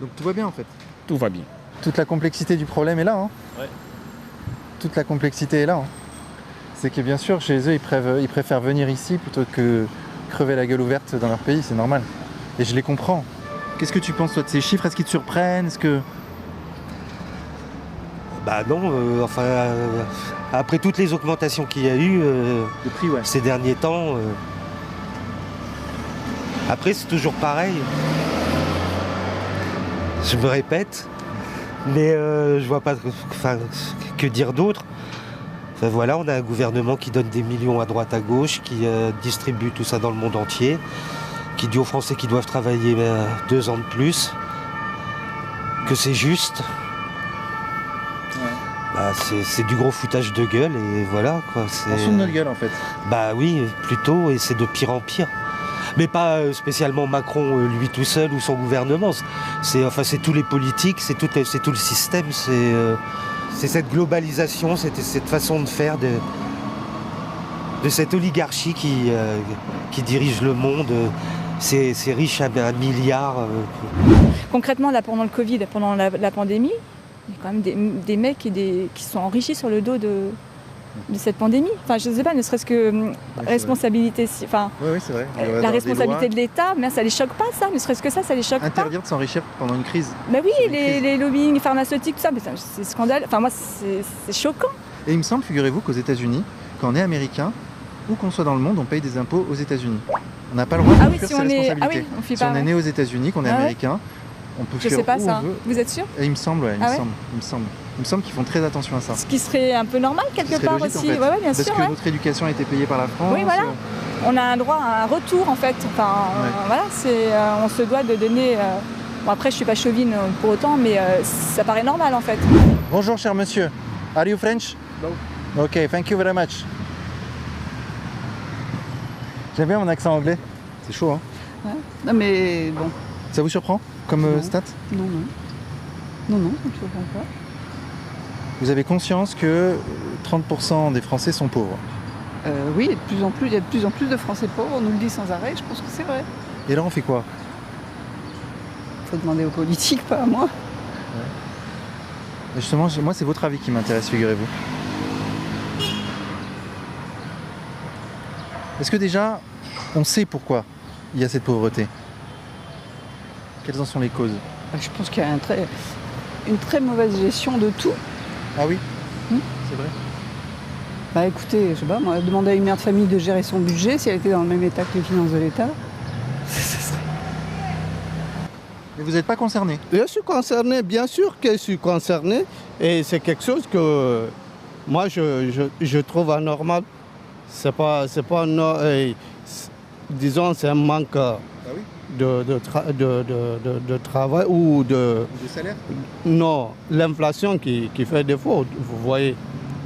Donc tout va bien en fait? Tout va bien. Toute la complexité du problème est là, hein? Ouais. Toute la complexité est là. Hein. C'est que bien sûr, chez eux, ils préfèrent venir ici plutôt que crever la gueule ouverte dans leur pays, c'est normal. Et je les comprends. Qu'est-ce que tu penses toi de ces chiffres? Est-ce qu'ils te surprennent? Est-ce que... Bah non, après toutes les augmentations qu'il y a eu de prix, ouais. Ces derniers temps, après c'est toujours pareil. Je me répète, mais je vois pas que dire d'autre. Enfin, voilà, on a un gouvernement qui donne des millions à droite à gauche, qui distribue tout ça dans le monde entier, qui dit aux Français qu'ils doivent travailler 2 ans de plus, que c'est juste. Bah, c'est du gros foutage de gueule et voilà quoi. On se fout de notre gueule en fait. Bah oui, plutôt, et c'est de pire en pire. Mais pas spécialement Macron lui tout seul ou son gouvernement. C'est tous les politiques, c'est tout le système. C'est cette globalisation, cette façon de faire de cette oligarchie qui dirige le monde. Ces riches à 1 milliard. Concrètement, là, pendant le Covid, pendant la pandémie, il y a quand même des mecs qui sont enrichis sur le dos de cette pandémie. Enfin, je ne sais pas, ne serait-ce que responsabilité. Enfin, oui, c'est vrai. La responsabilité de l'État, mais ça les choque pas, ça. Ne serait-ce que ça les choque pas. Interdire de s'enrichir pendant une crise. Bah oui, les lobbying pharmaceutiques, tout ça, c'est scandaleux. Enfin, moi, c'est choquant. Et il me semble, figurez-vous, qu'aux États-Unis, quand on est américain, où qu'on soit dans le monde, on paye des impôts aux États-unis. On n'a pas le droit de fuir ses responsabilités. Si on est né aux États-Unis, qu'on est américain, on peut faire où on veut. Je sais pas ça. Veut. Vous êtes sûr? Et il me semble, il me semble qu'ils font très attention à ça. Ce qui serait un peu normal quelque part logique, aussi. En fait. Ouais, bien Parce sûr. Parce que notre éducation a été payée par la France. Oui, voilà. On a un droit à un retour en fait. Enfin, voilà, on se doit de donner. Bon, après, je suis pas chauvine pour autant, mais ça paraît normal en fait. Bonjour, cher monsieur. Are you French? No. Ok, thank you very much. J'aime bien mon accent anglais. C'est chaud, hein? Ouais. Non, mais bon. Ça vous surprend comme stat? Non, non. Non, non, ça ne me surprend pas. Vous avez conscience que 30% des Français sont pauvres? Oui, et il y a de plus en plus de Français pauvres, on nous le dit sans arrêt, je pense que c'est vrai. Et alors on fait quoi? Il faut demander aux politiques, pas à moi. Ouais. Justement, moi c'est votre avis qui m'intéresse, figurez-vous. Est-ce que déjà, on sait pourquoi il y a cette pauvreté? Quelles en sont les causes? Je pense qu'il y a une très mauvaise gestion de tout. Ah oui Hmm. C'est vrai. Bah écoutez, je sais pas, moi, demander à une mère de famille de gérer son budget, si elle était dans le même état que les finances de l'État, Mais vous n'êtes pas concerné? Je suis concerné, bien sûr que je suis concerné. Et c'est quelque chose que moi je trouve anormal. Disons, c'est un manque de travail ou de salaire? Non, l'inflation qui fait défaut. Vous voyez,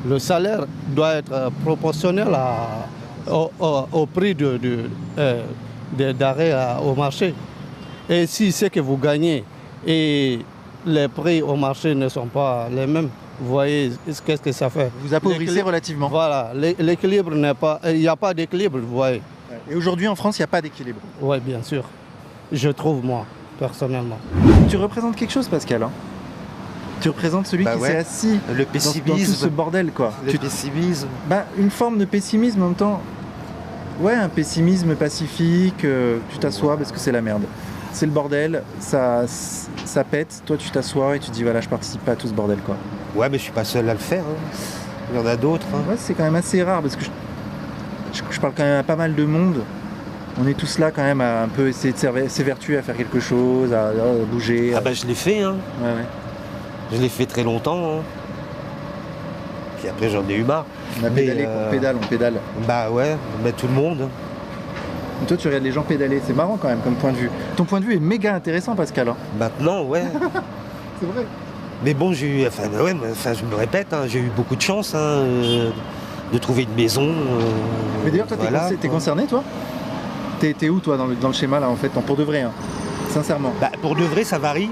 le salaire doit être proportionnel au prix d'arrêt au marché. Et si c'est que vous gagnez et les prix au marché ne sont pas les mêmes, vous voyez qu'est-ce que ça fait? Vous appauvrissez relativement. Voilà, l'équilibre n'est pas... Il n'y a pas d'équilibre, vous voyez. Et aujourd'hui en France, il n'y a pas d'équilibre? Oui, bien sûr. Je trouve, moi, personnellement. Tu représentes quelque chose, Pascal, hein? Tu représentes celui qui s'est assis le dans pessimisme. tout ce bordel, quoi. Le pessimisme. Une forme de pessimisme en même temps. Ouais, un pessimisme pacifique, tu t'assois parce que c'est la merde. C'est le bordel, ça pète, toi tu t'assois et tu te dis voilà, je participe pas à tout ce bordel, quoi. Ouais, mais je suis pas seul à le faire, hein. Il y en a d'autres, hein. Ouais, c'est quand même assez rare parce que je parle quand même à pas mal de monde. On est tous là quand même à un peu essayer de s'évertuer à faire quelque chose, à bouger. Ah bah je l'ai fait, hein. Ouais, ouais. Je l'ai fait très longtemps, hein. Puis après j'en ai eu marre. On a pédalé, on pédale. Bah ouais, mais tout le monde. Et toi tu regardes les gens pédaler, c'est marrant quand même comme point de vue. Ton point de vue est méga intéressant, Pascal. Hein. Maintenant, ouais. C'est vrai. Mais bon, je me répète, hein, j'ai eu beaucoup de chance de trouver une maison. Mais d'ailleurs, toi, t'es concerné, toi? T'es où, toi, dans le schéma, là, en fait, pour de vrai, hein, sincèrement? Bah, pour de vrai, ça varie.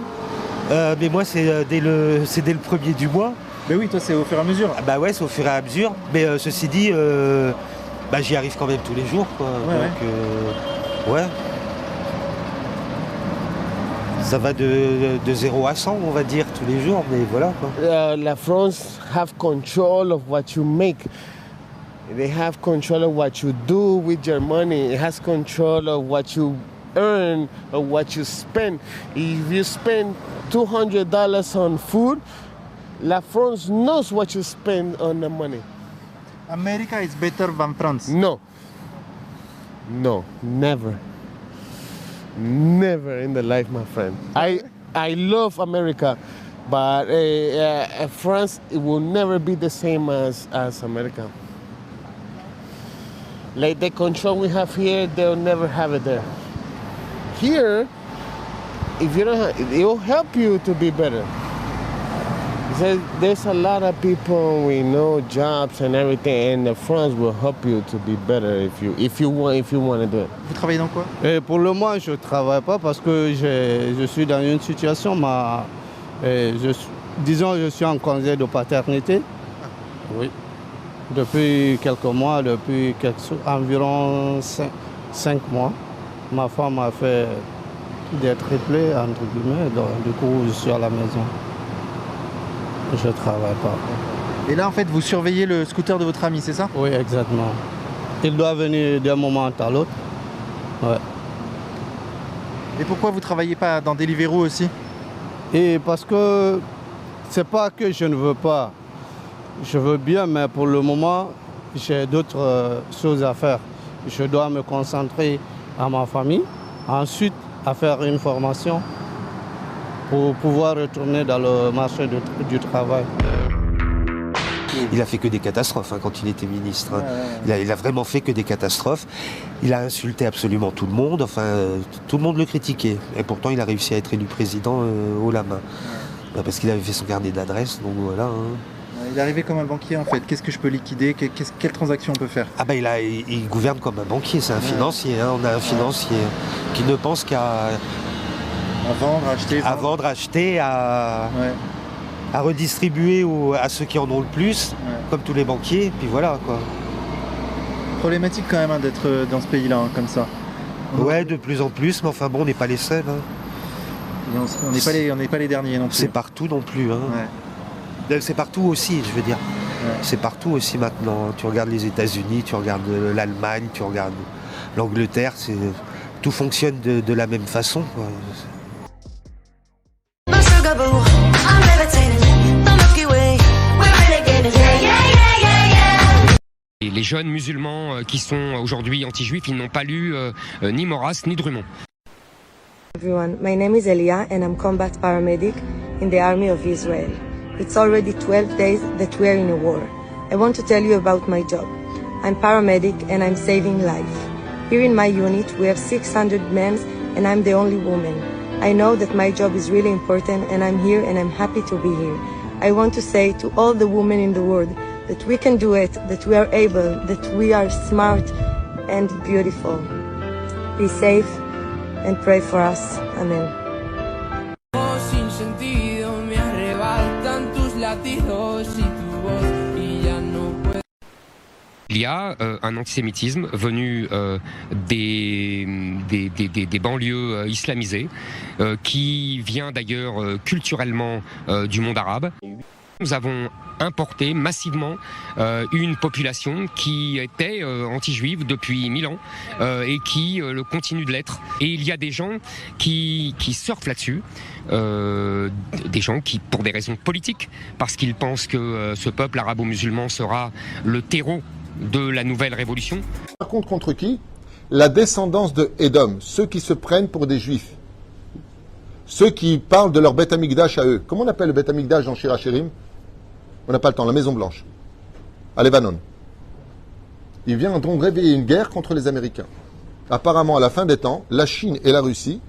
Mais moi, c'est dès le 1er du mois. Mais oui, toi, c'est au fur et à mesure. Ah bah ouais, c'est au fur et à mesure. Mais ceci dit, j'y arrive quand même tous les jours, quoi. Donc, ouais. Ça va de 0 à 100, on va dire, tous les jours, mais voilà, quoi. La France have control of what you make. They have control of what you do with your money. It has control of what you earn or what you spend. If you spend $200 on food, La France knows what you spend on the money. America is better than France. No. No, never. Never in the life, my friend. I love America, but France, it will never be the same as America. Like the control we have here, they'll never have it there. Here, if you don't have, it will help you to be better. There's a lot of people with no jobs and everything, and the France will help you to be better if you want to do it. Vous travaillez dans quoi? Pour le moment, je ne travaille pas parce que je suis dans une situation, disons, je suis en congé de paternité. Oui. Depuis quelques mois, environ 5 mois. Ma femme a fait des triplés, entre guillemets, donc du coup, je suis à la maison. Je ne travaille pas. Et là, en fait, vous surveillez le scooter de votre ami, c'est ça? Oui, exactement. Il doit venir d'un moment à l'autre. Ouais. Et pourquoi vous ne travaillez pas dans Deliveroo aussi? Et parce que c'est pas que je ne veux pas. Je veux bien, mais pour le moment, j'ai d'autres choses à faire. Je dois me concentrer à ma famille, ensuite à faire une formation pour pouvoir retourner dans le marché du travail. Il a fait que des catastrophes quand il était ministre. Il a vraiment fait que des catastrophes. Il a insulté absolument tout le monde. Tout le monde le critiquait. Et pourtant, il a réussi à être élu président haut la main. Parce qu'il avait fait son carnet d'adresse, donc voilà. Il est arrivé comme un banquier, en fait. Qu'est-ce que je peux liquider? Quelle transaction on peut faire? Ah il gouverne comme un banquier, c'est un financier. On a un financier qui ne pense qu'à vendre, acheter, à redistribuer à ceux qui en ont le plus, comme tous les banquiers, puis voilà, quoi. Problématique quand même d'être dans ce pays-là, comme ça. Ouais, de plus en plus, mais enfin bon, on n'est pas les seuls. On n'est pas les derniers non plus. C'est partout non plus. C'est partout aussi, je veux dire. C'est partout aussi maintenant. Tu regardes les États-Unis, tu regardes l'Allemagne, tu regardes l'Angleterre, tout fonctionne de la même façon, quoi. I'm levitating, the Milky Way. We're les jeunes musulmans qui sont aujourd'hui anti-juifs, ils n'ont pas lu ni Maurras ni Drummond. Everyone, my name is Elia and I'm combat paramedic in the Army of Israel. It's already 12 days that we are in a war. I want to tell you about my job. I'm paramedic and I'm saving life. Here in my unit we have 600 men and I'm the only woman. I know that my job is really important and I'm here and I'm happy to be here. I want to say to all the women in the world that we can do it, that we are able, that we are smart and beautiful. Be safe and pray for us. Amen. Sin sentido me arrebatan tus latidos y tu voz y ya no puedo. Il y a un antisémitisme venu des banlieues islamisées, qui vient d'ailleurs culturellement du monde arabe. Nous avons importé massivement une population qui était anti-juive depuis 1000 ans et qui le continue de l'être. Et il y a des gens qui surfent là-dessus, des gens qui, pour des raisons politiques, parce qu'ils pensent que ce peuple arabo-musulman sera le terreau de la nouvelle révolution. Par contre qui? La descendance de Édom, ceux qui se prennent pour des juifs. Ceux qui parlent de leur Beth Amikdash à eux. Comment on appelle le Beth Amikdash dans Shir HaShirim? On n'a pas le temps, la Maison Blanche, à Lebanon. Ils viennent donc réveiller une guerre contre les Américains. Apparemment, à la fin des temps, la Chine et la Russie,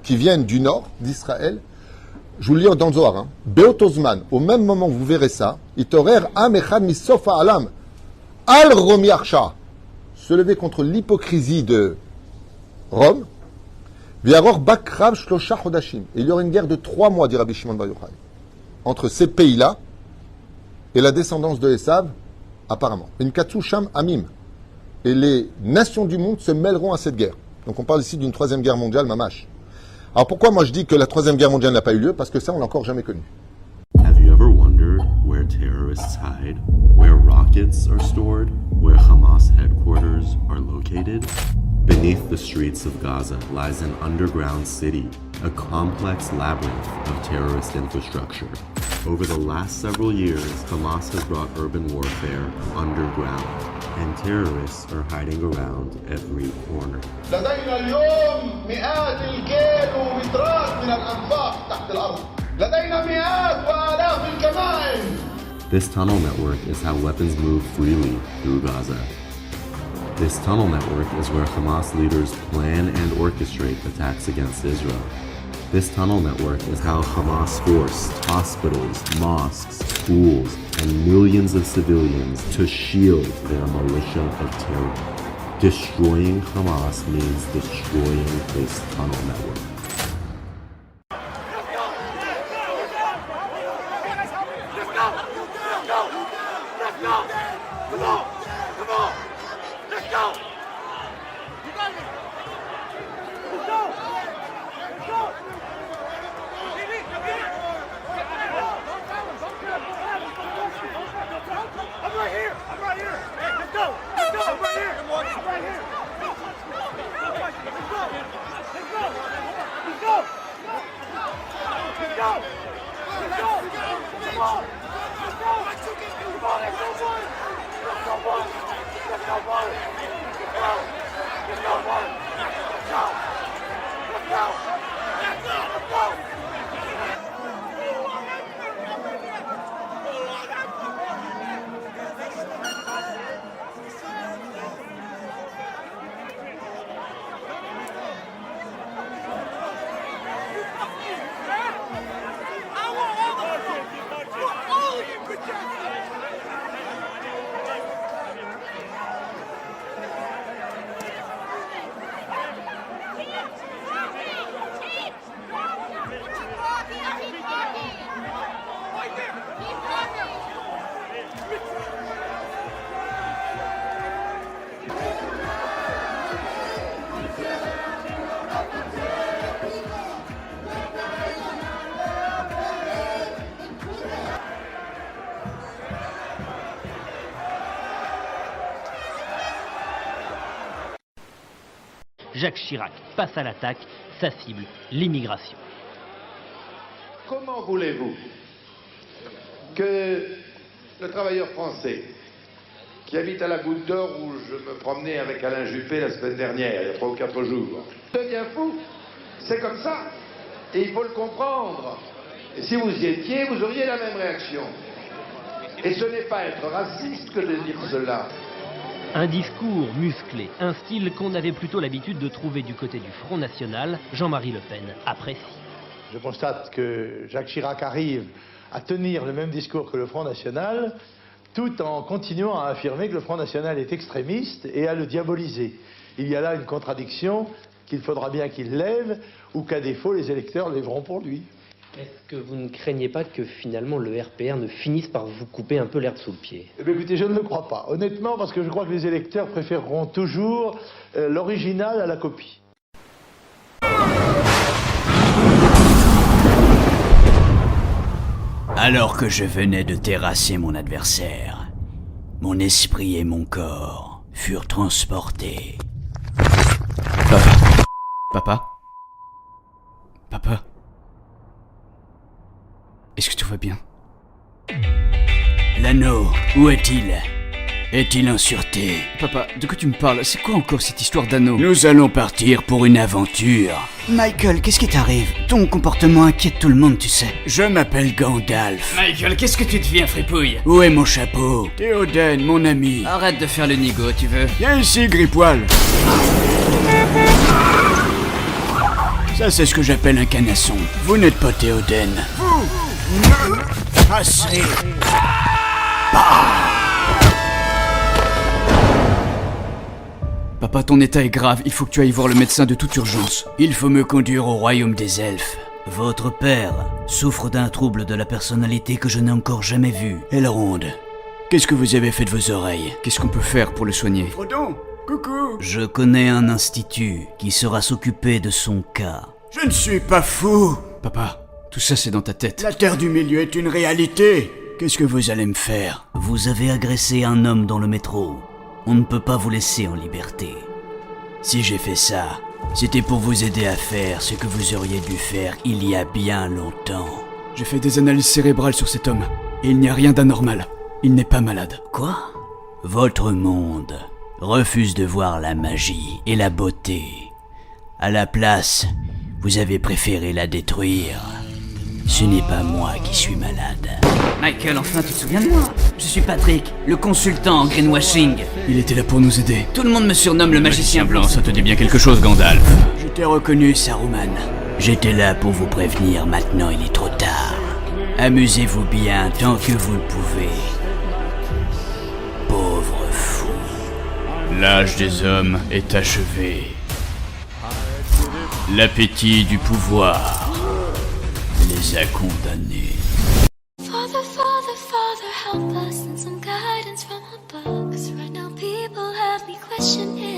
qui viennent du nord d'Israël, je vous le lis dans le Zohar, Beotozman, au même moment vous verrez ça, Itorer Am Echad Misofa Alam, Al Romi Archa, se lever contre l'hypocrisie de Rome, Viaror Bakrav Shlosha Chodashim. Il y aura une guerre de 3 mois, dit Rabbi Shimon Bar Yochai, entre ces pays-là et la descendance de Esav, apparemment. Une Katsu Sham Amim. Et les nations du monde se mêleront à cette guerre. Donc on parle ici d'une 3e guerre mondiale, mamash. Alors pourquoi moi je dis que la 3e guerre mondiale n'a pas eu lieu? Parce que ça, on l'a encore jamais connu. Have you ever wondered where terrorists hide? Where rockets are stored? Where Hamas headquarters are located? Beneath the streets of Gaza lies an underground city, a complex labyrinth of terrorist infrastructure. Over the last several years, Hamas has brought urban warfare underground, and terrorists are hiding around every corner. لدينا اليوم مئات الكيلومترات من الأنفاق تحت الأرض. لدينا مئات وآلاف الكمائن. This tunnel network is how weapons move freely through Gaza. This tunnel network is where Hamas leaders plan and orchestrate attacks against Israel. This tunnel network is how Hamas forced hospitals, mosques, schools, and millions of civilians to shield their militia of terror. Destroying Hamas means destroying this tunnel network. Jacques Chirac passe à l'attaque, sa cible, l'immigration. Comment voulez-vous que le travailleur français qui habite à la Goutte d'Or où je me promenais avec Alain Juppé la semaine dernière, il y a 3 ou 4 jours. Je deviens fou. C'est comme ça. Et il faut le comprendre. Et si vous y étiez, vous auriez la même réaction. Et ce n'est pas être raciste que de dire cela. Un discours musclé, un style qu'on avait plutôt l'habitude de trouver du côté du Front National. Jean-Marie Le Pen apprécie. Je constate que Jacques Chirac arrive à tenir le même discours que le Front National, tout en continuant à affirmer que le Front National est extrémiste et à le diaboliser. Il y a là une contradiction qu'il faudra bien qu'il lève, ou qu'à défaut, les électeurs lèveront pour lui. Est-ce que vous ne craignez pas que finalement le RPR ne finisse par vous couper un peu l'herbe sous le pied? Eh bien, écoutez, je ne le crois pas, honnêtement, parce que je crois que les électeurs préféreront toujours l'original à la copie. Alors que je venais de terrasser mon adversaire, mon esprit et mon corps furent transportés. Papa? Papa? Est-ce que tout va bien? L'anneau, où est-il? Est-il en sûreté? Papa, de quoi tu me parles? C'est quoi encore cette histoire d'anneau? Nous allons partir pour une aventure. Michael, qu'est-ce qui t'arrive? Ton comportement inquiète tout le monde, tu sais. Je m'appelle Gandalf. Michael, qu'est-ce que tu deviens, fripouille? Où est mon chapeau? Théoden, mon ami. Arrête de faire le nigo, tu veux? Viens ici, Gripoil. Ça, c'est ce que j'appelle un canasson. Vous n'êtes pas Théoden. Vous me passez. Papa, ton état est grave, il faut que tu ailles voir le médecin de toute urgence. Il faut me conduire au royaume des elfes. Votre père souffre d'un trouble de la personnalité que je n'ai encore jamais vu. Elrond, qu'est-ce que vous avez fait de vos oreilles? Qu'est-ce qu'on peut faire pour le soigner? Frodon, coucou. Je connais un institut qui saura s'occuper de son cas. Je ne suis pas fou. Papa, tout ça c'est dans ta tête. La Terre du Milieu est une réalité. Qu'est-ce que vous allez me faire? Vous avez agressé un homme dans le métro. On ne peut pas vous laisser en liberté. Si j'ai fait ça, c'était pour vous aider à faire ce que vous auriez dû faire il y a bien longtemps. J'ai fait des analyses cérébrales sur cet homme, et il n'y a rien d'anormal. Il n'est pas malade. Quoi? Votre monde refuse de voir la magie et la beauté. À la place, vous avez préféré la détruire. Ce n'est pas moi qui suis malade. Michael, enfin, tu te souviens de moi? Je suis Patrick, le consultant en greenwashing. Il était là pour nous aider. Tout le monde me surnomme le magicien blanc. Ça te dit bien quelque chose, Gandalf? Je t'ai reconnu, Saruman. J'étais là pour vous prévenir, maintenant il est trop tard. Amusez-vous bien tant que vous le pouvez. Pauvre fou. L'âge des hommes est achevé. L'appétit du pouvoir les a condamnés. Father, Father, Father, help us and some guidance from above. 'Cause right now people have me questioning